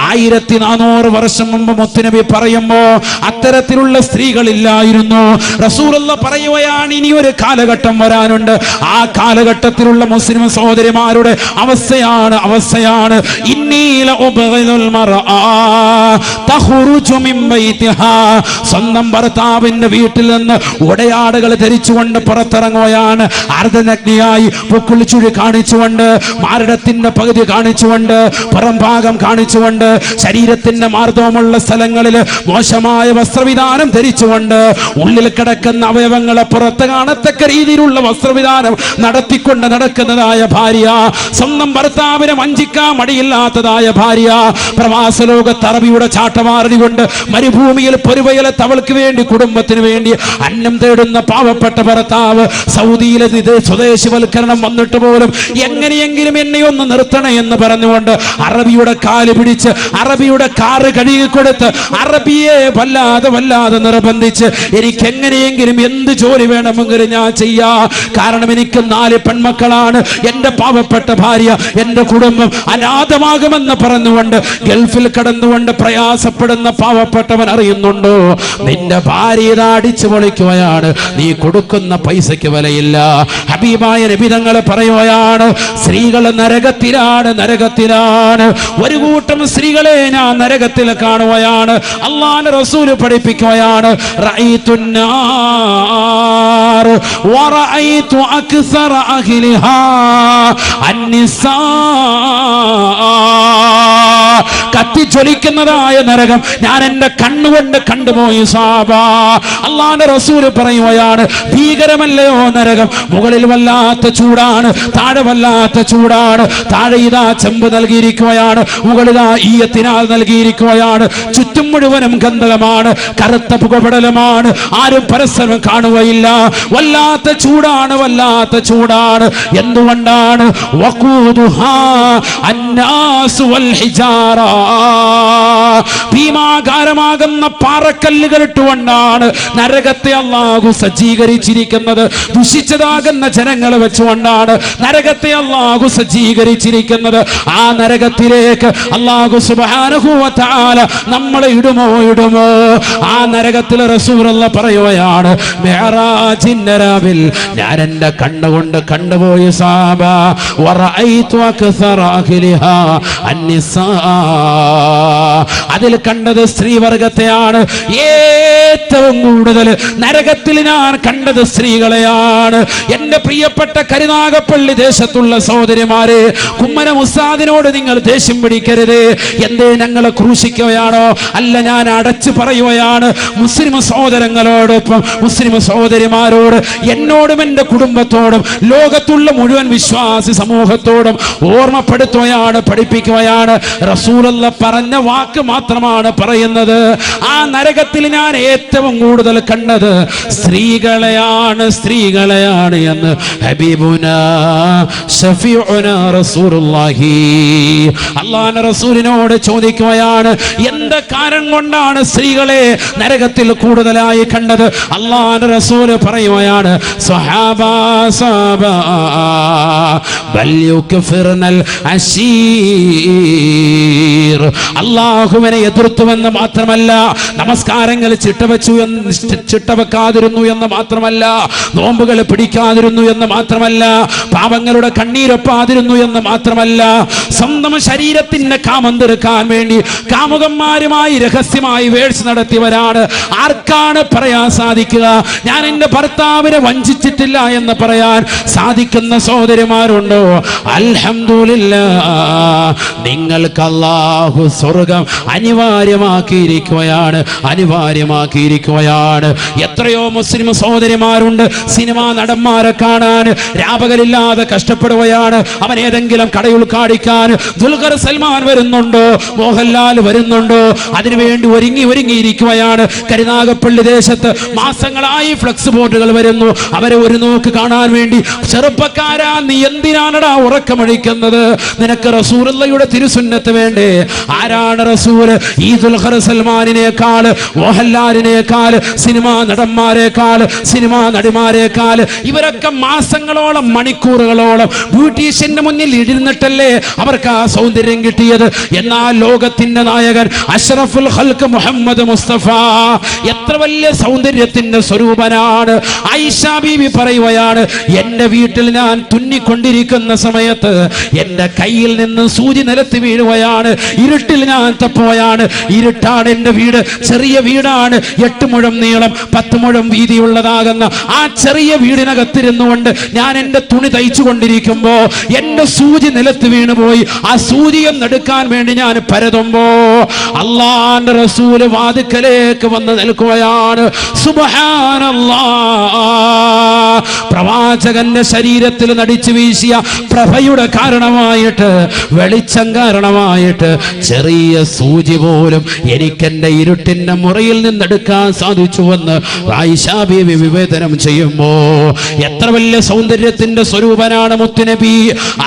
1400 വർഷം മുമ്പ് മുത്തുനബി പറയുമ്പോ അത്തരത്തിലുള്ള സ്ത്രീകളില്ലായിരുന്നു. റസൂലുള്ള പറയുകയാണ്, ഇനി ഒരു കാലഘട്ടം വരാനുണ്ട്. ആ കാലഘട്ടത്തിലുള്ള മുസ്ലിം സഹോദരിമാരുടെ അവസ്ഥയാണ് ഇന്നീല ഉബ്ഗിദുൽ മർആ തഖ്റുജു മിൻ ബൈതിഹാ. സ്വന്തം ഭർത്താവിന്റെ വീട്ടിൽ നിന്ന് ഉടയാടകൾ ധരിച്ചുകൊണ്ട് പുറത്തിറങ്ങുകയാണ്. അർദ്ധനഗ്നിയായി പൊക്കുളിച്ചുഴി കാണിച്ചുകൊണ്ട്, മാരടത്തിന്റെ പകുതി കാണിച്ചുകൊണ്ട്, പുറം ഭാഗം കാണിച്ചുകൊണ്ട്, ശരീരത്തിന്റെ മാർദ്ദവമുള്ള സ്ഥലങ്ങളിൽ മോശമായ വസ്ത്രവിധാനം ധരിച്ചുകൊണ്ട്, ഉള്ളിൽ കിടക്കുന്ന അവയവങ്ങളെ പുറത്ത് കാണത്തക്ക രീതിയിലുള്ള വസ്ത്രവിധാനം നടത്തിക്കൊണ്ട് നടക്കുന്നതായ ഭാര്യ, സ്വന്തം ഭർത്താവിനെ വഞ്ചിക്കാൻ മടിയില്ലാത്തതായ ഭാര്യ, പ്രവാസ ലോകത്ത് അറബിയുടെ ചാട്ടമാറികൊണ്ട് മരുഭൂമിയിൽ പൊരുവയലെ തവൾക്ക് വേണ്ടി കുടുംബത്തിന് വേണ്ടി അന്നം തേടുന്ന പാവപ്പെട്ട ഭർത്താവ്, സൗദിയിലെ സ്വദേശിവൽക്കരണം വന്നിട്ട് പോലും എങ്ങനെയെങ്കിലും എന്നെ ഒന്ന് നിർത്തണേ എന്ന് പറഞ്ഞുകൊണ്ട് അറബിയുടെ കാല് പിടിച്ച് അറബിയുടെ കാറ് കഴുകിക്കൊടുത്ത് അറബിയെ വല്ലാതെ നിർബന്ധിച്ച് എനിക്ക് എങ്ങനെയെങ്കിലും എന്ത് ജോലി വേണമെങ്കിലും ഞാൻ ചെയ്യാ, കാരണം എനിക്ക് 4 പെൺമക്കളാണ്, എന്റെ പാവപ്പെട്ട ഭാര്യ, എന്റെ കുടുംബം അനാഥമാകുമെന്ന് പറഞ്ഞുകൊണ്ട് ഗൾഫിൽ കടന്നുകൊണ്ട് പ്രയാസപ്പെടുന്ന പാവപ്പെട്ടവൻ അറിയുന്നുണ്ടോ നിന്റെ ഭാര്യ ഇതാ അടിച്ചു പൊളിക്കുകയാണ്, നീ കൊടുക്കുന്ന പൈസയ്ക്ക് വിലയില്ല. ഹബീബായ നബി തങ്ങൾ പറയുകയാണ്, സ്ത്രീകൾ നരകത്തിലാണ്. ഒരു കൂട്ടം സ്ത്രീകളെ ഞാൻ നരകത്തിൽ കാണുകയാണ്. അല്ലാഹുവിന്റെ റസൂൽ പഠിപ്പിക്കുകയാണ്, റഅയ്തുന്നാർ വറഅയ്തു അക്സറ അഹ്ലിഹാ അന്നിസാ. കത്തിച്ചൊലിക്കുന്നതായ നരകം ഞാൻ എന്റെ കണ്ണുകൊണ്ട് കണ്ടുപോയി സാബ. അല്ലാഹുവിന്റെ റസൂൽ പറയുകയാണ്, ഭീകരമല്ലയോ നരകം, മുകളിൽ വല്ലാത്ത ചൂടാണ്, താഴെ വല്ലാത്ത ചൂടാണ്. താഴെ ഇതാ ചെമ്പ് നൽകിയിരിക്കുകയാണ്, മുകളിതാ ഈയത്തിനാൽ നൽകിയിരിക്കുകയാണ്, ചുറ്റും മുഴുവനും ഗന്ധകമാണ്, കറുത്ത പുകപടലമാണ്, ആരും പരസ്പരം കാണുകയില്ല. വല്ലാത്ത ചൂടാണ്. എന്തുകൊണ്ടാണ്? വഖൂദുഹാ അന്നാസു വൽ ഹിജാറ. ഭീമാകാരമാകുന്ന പാറക്കല്ലുകൾ ഇട്ടുകൊണ്ടാണ് നരകത്തെ അല്ലാഹു സജ്ജീകരിച്ചിരിക്കുന്നത്. ദുഷിച്ചതാകുന്ന ജനങ്ങളെ വെച്ചുകൊണ്ടാണ് നരകത്തെ അല്ലാഹു സജ്ജീകരിച്ചിരിക്കുന്നത്. ആ നരകത്തിലേക്ക് അല്ലാഹു സുബ്ഹാനഹു വ തആല നമ്മളെ ഇടുമോ? ആ നരകത്തിൽ റസൂലുള്ളാഹി പറയുകയാണ്, മിഅ്റാജിൻ രാവിൽ ഞാൻ എന്റെ കണ്ണുകൊണ്ട് കണ്ടുപോയി സാബ. വറഅയ്തു അക്സറ അഹ്ലിഹാ അന്നിസാ. അതിൽ കണ്ടത് സ്ത്രീവർഗത്തെയാണ്. ഏറ്റവും കൂടുതൽ നരകത്തിൽ ഞാൻ കണ്ടത് സ്ത്രീകളെയാണ്. എന്റെ പ്രിയപ്പെട്ട കരുനാഗപ്പള്ളി ദേശത്തുള്ള സഹോദരിമാരെ, കുമ്മനം ഉസ്താദിനോട് നിങ്ങൾ ദേഷ്യം പിടിക്കരുത്. എന്തേ ഞങ്ങളെ ക്രൂശിക്കുകയാണോ? അല്ല, ഞാൻ അടച്ചു പറയുകയാണ്. മുസ്ലിം സഹോദരങ്ങളോടൊപ്പം മുസ്ലിം സഹോദരിമാരോട്, എന്നോടും എന്റെ കുടുംബത്തോടും ലോകത്തുള്ള മുഴുവൻ വിശ്വാസി സമൂഹത്തോടും ഓർമ്മപ്പെടുത്തുകയാണ്, പഠിപ്പിക്കുകയാണ്. റസൂലുള്ളാഹി പറഞ്ഞ വാക്ക് മാത്രമാണ് പറയുന്നത്. ആ നരകത്തിൽ ഞാൻ ഏറ്റവും കൂടുതൽ കണ്ടത് സ്ത്രീകളെയാണ് എന്ന് ഹബീബുനാ ശഫീഉനാ റസൂലുള്ളാഹി. അല്ലാഹുവിന്റെ റസൂലിനോട് ചോദിക്കുകയാണ്, എന്ത് കാരണം കൊണ്ടാണ് സ്ത്രീകളെ നരകത്തിൽ കൂടുതലായി കണ്ടത്? അല്ലാഹുവിന്റെ റസൂൽ പറയുകയാണ്, സ്വഹാബാ ബൽ യുക്ഫിർനൽ അശീർ. അല്ലാഹുവിനെ എതിർത്തുവെന്ന് മാത്രമല്ല, നമസ്കാരങ്ങൾ ചിട്ടവെക്കാതിരുന്നു എന്ന് മാത്രമല്ല, നോമ്പുകൾ പിടിക്കാതിരുന്നു എന്ന് മാത്രമല്ല, പാപങ്ങളുടെ കണ്ണീരൊപ്പാതിരുന്നു എന്ന് മാത്രമല്ല, സ്വന്തം ശരീരത്തിന്റെ കാമം തീർക്കാൻ വേണ്ടി കാമുകന്മാരുമായി രഹസ്യമായി വേഴ്ച നടത്തിയവരാണ്. ആർക്കാണ് പറയാൻ സാധിക്കുക? ഞാൻ എന്റെ ഭർത്താവിനെ വഞ്ചിച്ചിട്ടില്ല എന്ന് പറയാൻ സാധിക്കുന്ന സഹോദരിമാരുണ്ടോ? അൽഹംദുലില്ലാഹ്, നിങ്ങൾക്ക് അല്ലാഹു സ്വർഗം അനിവാര്യമാക്കിയിരിക്കുകയാണ്. എത്രയോ മുസ്ലിം സഹോദരിമാരുണ്ട് സിനിമാ നടന്മാരെ കാണാൻ രാപകലില്ലാതെ കഷ്ടപ്പെടുകയാണ്. അവൻ ഏതെങ്കിലും കടയിൽ കാണിക്കാൻ ദുൽഖർ സൽമാൻ വരുന്നുണ്ടോ, മോഹൻലാൽ വരുന്നുണ്ടോ, അതിനുവേണ്ടി ഒരുങ്ങിയിരിക്കുകയാണ്. കരുനാഗപ്പള്ളി ദേശത്ത് മാസങ്ങളായി ഫ്ലക്സ് ബോർഡുകൾ വരുന്നു. അവരെ ഒരു നോക്ക് കാണാൻ വേണ്ടി. ചെറുപ്പക്കാരാ, നീ എന്തിനാണടാ ഉറക്കമഴിക്കുന്നത്? നിനക്ക് റസൂലുള്ളാഹിയുടെ തിരുസുന്നത്ത് വേണ്ടേ? ആരാണ് റസൂൽ? ഈ ദുൽഖർ സൽമാനിനേക്കാൾ, മോഹൻലാലിനേക്കാൾ, സിനിമാ നടന്മാരെക്കാൾ, സിനിമാ നടിമാരെക്കാൾ ഇവരൊക്കെ മാസങ്ങളോളം മണിക്കൂറുകളോളം ബ്യൂട്ടീഷ്യന്റെ മുന്നിൽ ഇരുന്നിട്ടല്ലേ അവർക്ക് ആ സൗന്ദര്യം കിട്ടിയത്. എന്നാൽ ലോകത്തിന്റെ നായകൻ അഷ്റഫുൽ ഖൽഖ് മുഹമ്മദ് മുസ്തഫ എത്ര വലിയ സൗന്ദര്യത്തിന്റെ സ്വരൂപനാണ്. ആയിഷ ബീവി പറയുകയാണ്, എന്റെ വീട്ടിൽ ഞാൻ തുന്നിക്കൊണ്ടിരിക്കുന്ന സമയത്ത് എന്റെ കയ്യിൽ നിന്ന് സൂചി നിലത്ത് വീഴുകയാണ്. ഇരുട്ടിൽ ഞാൻ തപ്പുകയാണ്. നടക്കുകയാണ്. ഇരുട്ടാണ് എന്റെ വീട്, ചെറിയ വീടാണ്. 8 മുഴം നീളം 10 മുഴം വീതിയുള്ളതാകുന്ന ആ ചെറിയ വീടിനകത്തിരുന്നുകൊണ്ട് ഞാൻ എന്റെ തുണി തയ്ച്ചു കൊണ്ടിരിക്കുമ്പോ എന്റെ സൂചി നിലത്ത് വീണുപോയി. ആ സൂചിയും എടുക്കാൻ വേണ്ടി ഞാൻ പരതുമ്പോ അല്ലാഹുവിന്റെ റസൂൽ വാതിക്കലേക്ക് വന്ന് നിൽക്കുകയാണ്. സുബ്ഹാനല്ലാഹ്. പ്രവാചകന്റെ ശരീരത്തിൽ നടിച്ചു വീശിയ പ്രഭയുടെ കാരണമായിട്ട്, വെളിച്ചം കാരണമായിട്ട് ചെറിയ സൂചി പോലും എനിക്കെന്റെ ഇരുട്ടിന്റെ മുറിയിൽ നിന്നെടുക്കാൻ സാധിച്ചുവെന്ന് ആയിഷ ബീവി വിവേചനം ചെയ്യുമ്പോ എത്ര വലിയ സൗന്ദര്യത്തിന്റെ സ്വരൂപനാണ് മുത്തുനബി.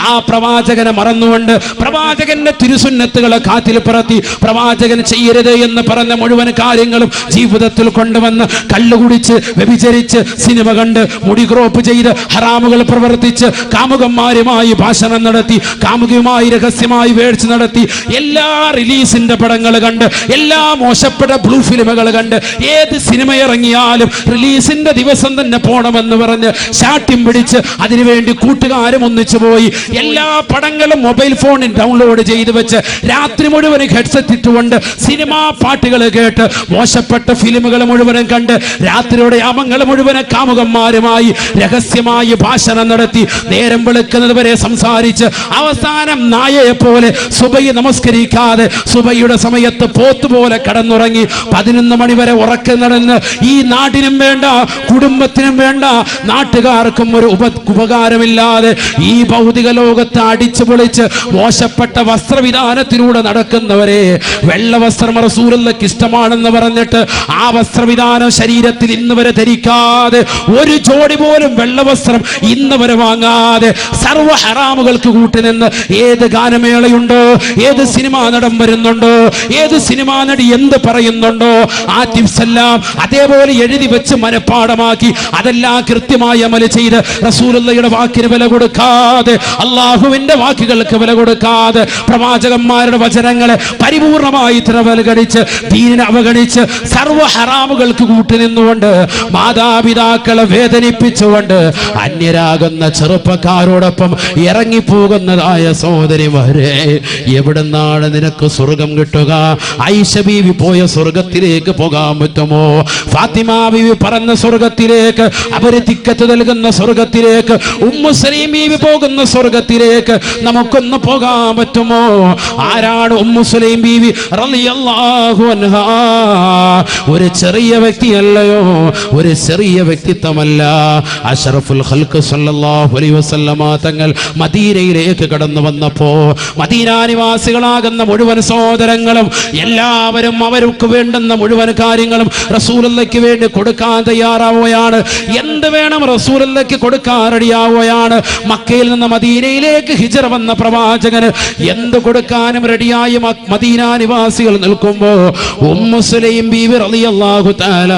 ആ പ്രവാചകനെ മറന്നുകൊണ്ട് പ്രവാചകന്റെ തിരുസുന്നത്തുകളെ കാറ്റിൽ പറത്തി പ്രവാചകൻ ചെയ്യരുത് എന്ന് പറഞ്ഞ മുഴുവൻ കാര്യങ്ങളും ജീവിതത്തിൽ കൊണ്ടുവന്ന് കള്ളുകുടിച്ച് വ്യഭിചരിച്ച് സിനിമ കണ്ട് മുടി ക്രോപ്പ് ചെയ്ത് ഹറാമുകൾ പ്രവർത്തിച്ച് കാമുകന്മാരുമായി ഭാഷണം നടത്തി കാമുകയുമായി രഹസ്യമായി വേഴ്ച നടത്തി എല്ലാ റിലീസിന്റെ പടങ്ങൾ കണ്ട് എല്ലാ മോശപ്പെട്ട ബ്ലൂ ഫിലിമുകൾ കണ്ട് ഏത് സിനിമ ഇറങ്ങിയാലും റിലീസിന്റെ ദിവസം തന്നെ പോണമെന്ന് പറഞ്ഞ് ശാഠ്യം പിടിച്ച് അതിനുവേണ്ടി കൂട്ടുകാരും ഒന്നിച്ചു പോയി എല്ലാ പടങ്ങളും മൊബൈൽ ഫോണിൽ ഡൗൺലോഡ് ചെയ്ത് വെച്ച് രാത്രി മുഴുവൻ ഹെഡ്സെറ്റ് ഇട്ടുകൊണ്ട് സിനിമാ പാട്ടുകൾ കേട്ട് മോശപ്പെട്ട ഫിലിമുകൾ മുഴുവനും കണ്ട് രാത്രിയുടെ യാമങ്ങൾ മുഴുവനും കാമുകന്മാരുമായി രഹസ്യമായി ഭാഷണം നടത്തി നേരം വെളുക്കുന്നത് വരെ സംസാരിച്ച് അവസാനം നായയെ പോലെ സുബഹി നമസ്കരിക്കാതെ സുബഹിയുടെ സമയത്ത് പോത്തുപോലെ കടന്നുറങ്ങി 11 മണി വരെ ഉറക്കം നടന്ന് ഈ നാടിനും വേണ്ട കുടുംബത്തിനും വേണ്ട നാട്ടുകാർക്കും ഒരു ഉപകാരമില്ലാതെ ഈ ഭൗതിക ലോകത്ത് അടിച്ചു പൊളിച്ച് മോശപ്പെട്ട വസ്ത്രവിധാനത്തിലൂടെ നടക്കുന്നവരെ വെള്ള വസ്ത്രം റസൂലുള്ളാഹിക്ക് ഇഷ്ടമാണെന്ന് പറഞ്ഞിട്ട് ആ വസ്ത്രവിധാനം ശരീരത്തിൽ ഇന്ന് വരെ ധരിക്കാതെ ഒരു ജോഡി പോലും വെള്ള വസ്ത്രം ഇന്ന് വരെ വാങ്ങാതെ സർവ്വ ഹറാമുകൾക്ക് കൂട്ടുനിന്ന് ഏത് ഗാനമേളയുണ്ടോ, ഏത് സിനിമാ നടൻ വരുന്നുണ്ടോ, ഏത് സിനിമാ നടി എന്ത് പറയുന്നുണ്ടോ ആ ടിപ്സ് എല്ലാം അതേപോലെ എഴുതി വെച്ച് മനഃപ്പാഠമാക്കി അതെല്ലാം കൃത്യമായി അമൽ ചെയ്ത് റസൂലുള്ളാഹിയുടെ വാക്കിന് വില കൊടുക്കാതെ അള്ളാഹുവിന്റെ വാക്കുകൾക്ക് വില കൊടുക്കാതെ പ്രവാചകന്മാരുടെ വചനങ്ങളെ പരിപൂർണമായി അവഗണിച്ച് ദീനിനെ അവഗണിച്ച് സർവ്വ ഹറാമുകൾക്ക് കൂട്ടുനിന്നുകൊണ്ട് മാതാപിതാക്കളെ വേദനിപ്പിച്ചുകൊണ്ട് അന്യരാകുന്ന ചെറുപ്പക്കാരോടൊപ്പം ഇറങ്ങിപ്പോകുന്നതായ സഹോദരിമാരെ, എവിടുന്നാണ് നിനക്ക് സ്വർഗം കിട്ടുക? ആയിഷ ബീവി പോയ സ്വർഗത്തിലേക്ക് പോകാൻ പറ്റുമോ? ഫാത്തിമ ബീവി പറഞ്ഞ സ്വർഗത്തിലേക്ക്, അവര് തിക്കത്ത് നൽകുന്ന സ്വർഗത്തിലേക്ക്, ഉമ്മു സലീം ബീവി പോകുന്ന സ്വർഗത്തിലേക്ക് നമുക്കൊന്ന് പോകാൻ പറ്റുമോ? ആരാണ് ഉമ്മു സലീം ബീവി റളിയല്ലാഹു അൻഹാ? ഒരു ചെറിയ വ്യക്തിയല്ലയോ, ഒരു ചെറിയ വ്യക്തിത്വമല്ല. അഷ്റഫുൽ ഖൽഖ് സല്ലല്ലാഹു അലൈഹി വസല്ലമ തങ്ങൾ മദീനയിലേക്ക് കടന്നു വന്നപ്പോ മദീന നിവാസികളാകുന്ന മുഴുവൻ സഹോദരങ്ങളും എല്ലാവരും അവർക്ക് വേണ്ടുന്ന മുഴുവൻ കാര്യങ്ങളും റസൂലുള്ളാഹിക്ക് വേണ്ടി കൊടുക്കാൻ തയ്യാറാവുകയാണ്. എന്ത് വേണം റസൂലുള്ളാഹിക്ക് കൊടുക്കാൻ റെഡിയാവുകയാണ്. മക്കയിൽ നിന്ന് മദീനയിലേക്ക് ഹിജ്റ വന്ന പ്രവാചകന് എന്ത് കൊടുക്കാനും റെഡിയായി മദീന നിവാസികൾ നിൽക്കുമ്പോ ഉമ്മു സുലൈം ബീവി റളിയല്ലാഹു തആല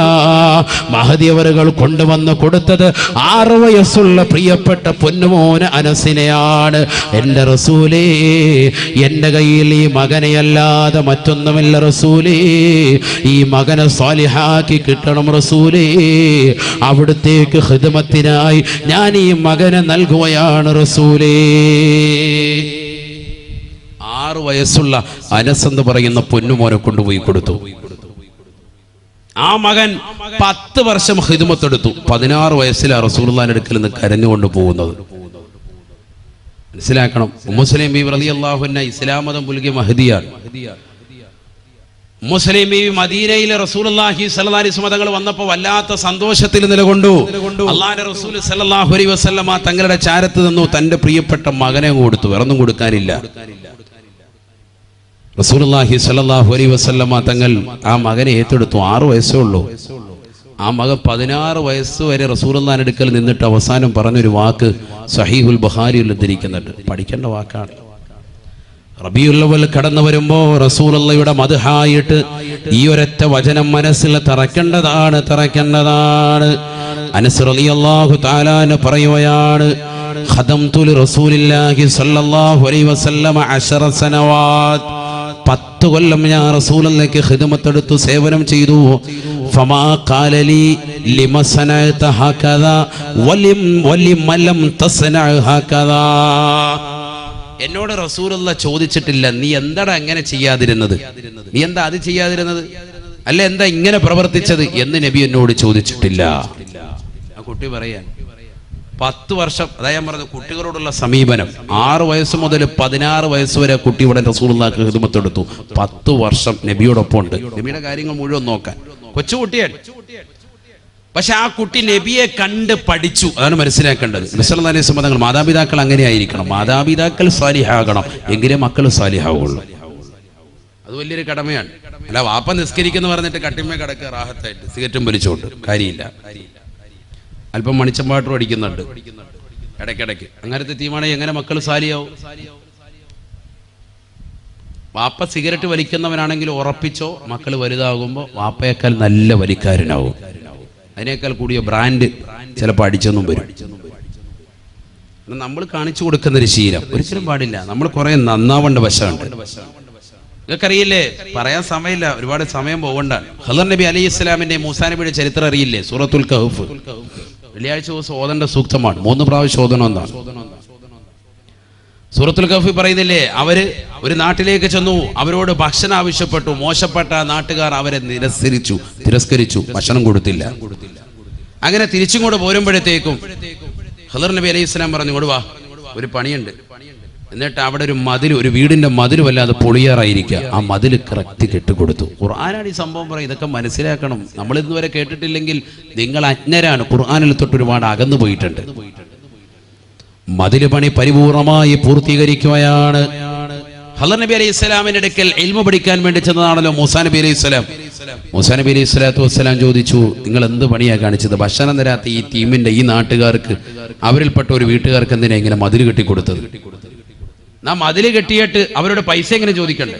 മഹദി അവറുകൾ കൊണ്ടുവന്ന് കൊടുത്തത് 6 വയസ്സുള്ള പ്രിയപ്പെട്ട പൊന്നുമോന് അനസിനെയാണ്. എൻ്റെ റസൂലേ, എൻ്റെ കയ്യിൽ ഈ മകനെയല്ലാതെ മറ്റൊന്നുമില്ല റസൂലേ, ഈ മകനെ സ്വാലിഹാക്കി കിട്ടണം റസൂലേ, അവിടുത്തേക്ക് ഖിദ്മത്തിനായി ഞാൻ ഈ മകനെ നൽകുകയാണ് റസൂലേ. 6 വയസ്സുള്ള അനസ് എന്ന് പറയുന്ന പൊന്നുമോനെ കൊണ്ടുപോയി കൊടുത്തു. ആ മകൻ 10 വർഷം ഖിദ്മത്തെടുത്തു. 16 വയസ്സിലാണ് റസൂലുള്ളാഹിന്റെ അടുക്കൽ നിന്ന് കരഞ്ഞുകൊണ്ട് പോകുന്നത്. മനസ്സിലാക്കണം, ഉമ്മു സലീം ബീവി റളിയല്ലാഹു അൻഹ ഇസ്ലാം മതം പുൽകിയ മഹദിയാണ്. ഉമ്മു സലീം ബീവി മദീനയിലെ റസൂലുള്ളാഹി സ്വല്ലല്ലാഹി അലൈഹി വസല്ലം തങ്ങൾ വന്നപ്പോൾ വല്ലാത്ത സന്തോഷത്തിൽ നിലകൊണ്ടു. അല്ലാഹുവിന്റെ റസൂൽ സ്വല്ലല്ലാഹു അലൈഹി വസല്ലം തങ്ങളുടെ ചാരത്ത് നിന്നു തന്റെ പ്രിയപ്പെട്ട മകനെ കൊടുത്തു. വേറൊന്നും കൊടുക്കാനില്ല. റസൂലുള്ളാഹി സ്വല്ലല്ലാഹു അലൈഹി വസല്ലം തങ്ങൾ ആ മകനെ ഏറ്റെടുത്തു. 6 വയസ്സേ ഉള്ളൂ. ആ മകൻ 16 വയസ്സ് വരെ റസൂലുള്ളാഹിന്റെ അടുക്കൽ നിന്നിട്ട് അവസാനം പറഞ്ഞൊരു വാക്ക് സഹീഹുൽ ബുഖാരിയിൽ ഉദ്ധരിക്കുന്നുണ്ട്. പഠിക്കേണ്ട വാക്കാണ്. റബീഉൽ അവ്വൽ കടന്നു വരുമ്പോ റസൂലുള്ളാഹിയുടെ മദ്ഹായിട്ട് ഈ ഒരൊറ്റ വചനം മനസ്സിൽ തറക്കേണ്ടതാണ്. അനസ് റളിയല്ലാഹു തആല പറയുകയാണ്, ഖദംതു ലിറസൂലില്ലാഹി സ്വല്ലല്ലാഹു അലൈഹി വസല്ലം 10 സനവാത്. 10 കൊല്ലം ഞാൻ റസൂലുള്ളാഹിക്ക് ഖിദ്മത്തെടുത്തു, സേവനം ചെയ്തു. ഫമാ ഖാല ലി ലിമ സനഅത ഹകദാ വലിം ലം തസ്നഅ ഹകദാ. എന്നോട് റസൂലുള്ള ചോദിച്ചിട്ടില്ല നീ എന്താടാ അങ്ങനെ ചെയ്യാതിരുന്നത്, നീ എന്താ അത് ചെയ്യാതിരുന്നത്, അല്ല എന്താ ഇങ്ങനെ പ്രവർത്തിച്ചത് എന്ന് നബി എന്നോട് ചോദിച്ചിട്ടില്ല. ആ കുട്ടി പറയാൻ 10 വർഷം, അതായത് ഞാൻ പറഞ്ഞു കുട്ടികളോടുള്ള സമീപനം 6 വയസ്സ് മുതൽ 16 വയസ്സ് വരെ കുട്ടി ഇവിടെ റസൂലുള്ളാഹിക്ക് ഖിദ്മത്ത് എടുത്തു. 10 വർഷം നബിയോടൊപ്പം ഉണ്ട്, നബിയുടെ കാര്യങ്ങൾ മുഴുവൻ നോക്കാൻ. കൊച്ചുകുട്ടിയാണ്, പക്ഷെ ആ കുട്ടി നബിയെ കണ്ട് പഠിച്ചു. അതാണ് മനസ്സിലാക്കേണ്ടത്. നബി സല്ലല്ലാഹു അലൈഹി വസല്ലം തങ്ങൾ മാതാപിതാക്കൾ അങ്ങനെ ആയിരിക്കണം, മാതാപിതാക്കൾ സാലിഹാകണം, എങ്കിലേ മക്കൾ സാലിഹാവുള്ളൂ. അത് വലിയൊരു കടമയാണ്. അല്ല വാപ്പ നിസ്കരിക്കുന്നു പറഞ്ഞിട്ട് കട്ടിമേ കിടക്കുക റാഹത്തായിട്ട് സിഗരറ്റും വലിച്ചോണ്ട് കാര്യമില്ല. അല്പം മണിച്ചമ്പാട്ടും അടിക്കുന്നുണ്ട് ഇടയ്ക്കിടയ്ക്ക്. അങ്ങനത്തെ തീമാണെങ്കിൽ എങ്ങനെ മക്കൾ സാലിയാവും? വാപ്പ സിഗരറ്റ് വലിക്കുന്നവനാണെങ്കിൽ ഉറപ്പിച്ചോ മക്കൾ വലുതാകുമ്പോൾ വാപ്പയേക്കാൾ നല്ല വലിക്കാരനാവും. അതിനേക്കാൾ കൂടിയ ബ്രാൻഡ് ചിലപ്പോൾ അടിച്ചൊന്നും വരും. നമ്മൾ കാണിച്ചു കൊടുക്കുന്നൊരു ശീലം ഒരിക്കലും പാടില്ല. നമ്മൾ കുറെ നന്നാവേണ്ട വശമുണ്ട്. നിങ്ങൾക്കറിയില്ലേ, പറയാൻ സമയമില്ല, ഒരുപാട് സമയം പോകണ്ടാണ്. ഖദർ നബി അലൈഹി ഇസ്ലാമിന്റെ മൂസാ നബിയുടെ ചരിത്രം അറിയില്ലേ? സൂറത്തുൽ കഹ്ഫ് വെള്ളിയാഴ്ച ദിവസം ഓതേണ്ട സൂക്തമാണ്. 3 പ്രാവശ്യം ഓതണമെന്നാണ്. സൂറത്തുൽ കഹ്ഫ് പറയുന്നില്ലേ, അവര് ഒരു നാട്ടിലേക്ക് ചെന്നു, അവരോട് ഭക്ഷണം ആവശ്യപ്പെട്ടു. മോശപ്പെട്ട നാട്ടുകാർ അവരെ തിരസ്കരിച്ചു, ഭക്ഷണം കൊടുത്തില്ല. അങ്ങനെ തിരിച്ചിങ്ങോട്ട് പോരുമ്പോഴത്തേക്കും ഖദർ നബി അലൈഹി ഇസ്ലാം പറഞ്ഞു, ഇങ്ങോട്ട് വാ, ഒരു പണിയുണ്ട്. എന്നിട്ട് അവിടെ ഒരു വീടിന്റെ മതിൽ വല്ലാതെ പൊളിയാറായിരിക്കുക, ആ മതിൽ കറക്റ്റ് കെട്ടിക്കൊടുത്തു. ഖുർആനാണ് ഈ സംഭവം പറയും. ഇതൊക്കെ മനസ്സിലാക്കണം. നമ്മൾ ഇതുവരെ കേട്ടിട്ടില്ലെങ്കിൽ നിങ്ങൾ അജ്ഞരാണ്, ഖുർആനിൽ തൊട്ട് ഒരുപാട് അകന്നു പോയിട്ടുണ്ട്. മതിൽ പണി പരിപൂർണമായി പൂർത്തീകരിക്കുകയാണ്. ഖദർ നബി അലൈഹി ഇസ്ലാമിന്റെ അടുക്കൽ ഇൽമു പഠിക്കാൻ വേണ്ടി ചെന്നതാണല്ലോ മൂസാ നബി അലൈഹി ഇസ്ലാം. മൂസാ നബി അലൈഹി സ്വലാത്തു വസ്സലാം ചോദിച്ചു, നിങ്ങൾ എന്ത് പണിയാ കാണിച്ചത്? ഭക്ഷണം തരാത്ത ഈ ടീമിന്റെ ഈ നാട്ടുകാർക്ക്, അവരിൽപ്പെട്ട ഒരു വീട്ടുകാർക്ക് എന്തിനാ ഇങ്ങനെ മതിൽ കെട്ടിക്കൊടുത്തത്? നാം മതിൽ കെട്ടിയിട്ട് അവരുടെ പൈസ എങ്ങനെ ചോദിക്കണ്ടേ?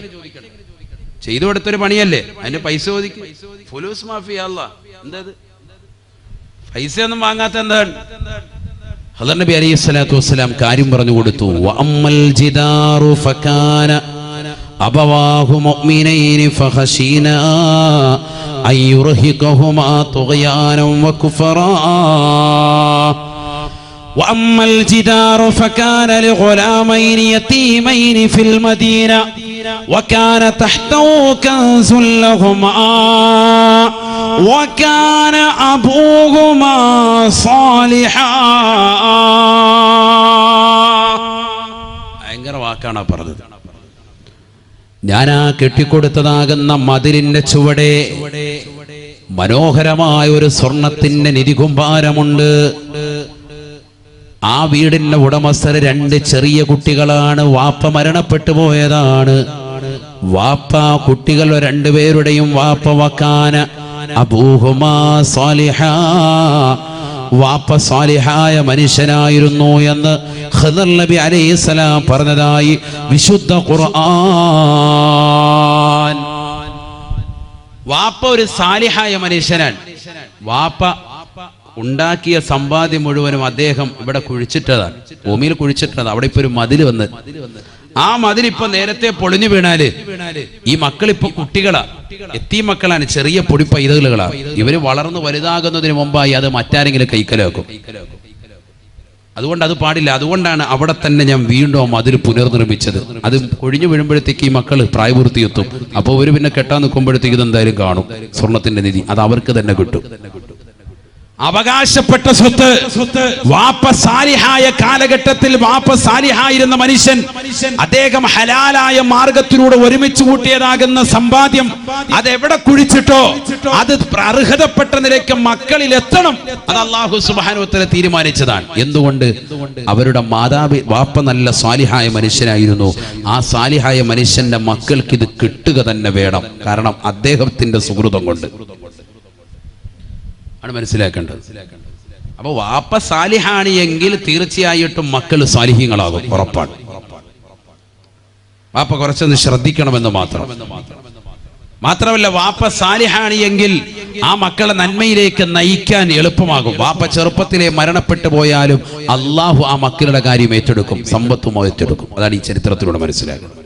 ചെയ്തു കൊടുത്തൊരു പണിയല്ലേ, അതിന്റെ പൈസ ചോദിക്കും. ഫുലൂസ് മാഫിയ അല്ലാ, എന്താ പൈസ ഒന്നും വാങ്ങാത്ത എന്താണ്? ഖദർ നബി അലൈഹി സ്വലാത്തു വസ്സലാം കാര്യം പറഞ്ഞു കൊടുത്തു. വഅമ്മൽ ജിദാറു ഫകാന അബവാഹു മുഅ്മിനൈനി ഫഖശീനാ അയ്യുർഹിഖഹുമാ തുഗ്യാനം വകുഫറാ. وأما الجدار فكان لغلامين يتيمين في المدينة وكان تحته كنز لهما وكان أبوهما صالحا. ഭയങ്കര വാക്കാണ് പറഞ്ഞത്. ഞാനാ കെട്ടിക്കൊടുത്തതാകുന്ന മതിലിന്റെ ചുവടെ മനോഹരമായ ഒരു സ്വർണത്തിന്റെ നിധികുംഭാരമുണ്ട്. ആ വീടിന്റെ ഉടമസ്ഥര് 2 ചെറിയ കുട്ടികളാണ്. വാപ്പ മരണപ്പെട്ടു പോയതാണ്. വാപ്പ കുട്ടികൾ 2 പേരുടെയും വാപ്പ വക്കാന അബൂഹുമാ സാലിഹാ, വാപ്പ സാലിഹായ മനുഷ്യനായിരുന്നു എന്ന് ഖദർ നബി അലൈഹിസ്സലാം പറഞ്ഞതായി വിശുദ്ധ ഖുർആൻ. വാപ്പ ഒരു സാലിഹായ മനുഷ്യനാണ്. വാപ്പ ഉണ്ടാക്കിയ സമ്പാദ്യം മുഴുവനും അദ്ദേഹം ഇവിടെ കുഴിച്ചിട്ടതാണ്, ഭൂമിയിൽ കുഴിച്ചിട്ടതാണ്. അവിടെ ഇപ്പൊ ഒരു മതിൽ വന്ന്, ആ മതിൽ ഇപ്പൊ നേരത്തെ പൊളിഞ്ഞു വീണാല് ഈ മക്കളിപ്പോ കുട്ടികളാ, എത്തീം മക്കളാണ്, ചെറിയ പൊടി പൈതലുകളാണ്. ഇവര് വളർന്നു വലുതാകുന്നതിന് മുമ്പായി അത് മറ്റാരെങ്കിലും കൈക്കലാക്കും. അതുകൊണ്ട് അത് പാടില്ല. അതുകൊണ്ടാണ് അവിടെ തന്നെ ഞാൻ വീണ്ടും മതിൽ പുനർനിർമ്മിച്ചത്. അത് കൊഴിഞ്ഞു വീഴുമ്പോഴത്തേക്ക് ഈ മക്കൾ പ്രായപൂർത്തിയെത്തും. അപ്പോൾ ഇവര് പിന്നെ കെട്ടാൻ നിൽക്കുമ്പോഴത്തേക്ക് ഇതെന്തായാലും കാണും, സ്വർണത്തിന്റെ നിധി അത് അവർക്ക് തന്നെ കിട്ടും. അവകാശപ്പെട്ട സ്വത്ത് വാപ്പ സാലിഹായ കാലഘട്ടത്തിൽ വാപ്പ സാലിഹായിരുന്ന മനുഷ്യൻ അദ്ദേഹം ഹലാലായ മാർഗത്തിലൂടെ ഒരുമിച്ച് കൂട്ടിയതാകുന്ന സമ്പാദ്യം അതെവിടെ കുഴിച്ചിട്ടോ അത് അർഹതപ്പെട്ട നിലയ്ക്ക് മക്കളിൽ എത്തണം. അത് അല്ലാഹു സുബ്ഹാനഹു വ തആല തീരുമാനിച്ചതാണ്. എന്തുകൊണ്ട്? അവരുടെ വാപ്പ നല്ല സാലിഹായ മനുഷ്യനായിരുന്നു. ആ സാലിഹായ മനുഷ്യന്റെ മക്കൾക്ക് ഇത് കിട്ടുക തന്നെ വേണം. കാരണം അദ്ദേഹത്തിന്റെ സുഹൃതം കൊണ്ട് ആണ് മനസ്സിലാക്കേണ്ടത്. അപ്പൊ വാപ്പ സാലിഹാണ് എങ്കിൽ തീർച്ചയായിട്ടും മക്കൾ സാലിഹീങ്ങളാകും, ഉറപ്പാണ്. വാപ്പ കുറച്ചൊന്ന് ശ്രദ്ധിക്കണമെന്ന് മാത്രമല്ല വാപ്പ സാലിഹാണ് എങ്കിൽ ആ മക്കളെ നന്മയിലേക്ക് നയിക്കാൻ എളുപ്പമാകും. വാപ്പ ചെറുപ്പത്തിലെ മരണപ്പെട്ടു പോയാലും അള്ളാഹു ആ മക്കളുടെ കാര്യം ഏറ്റെടുക്കും, സമ്പത്തും ഏറ്റെടുക്കും. അതാണ് ഈ ചരിത്രത്തിലൂടെ മനസ്സിലാക്കുന്നത്.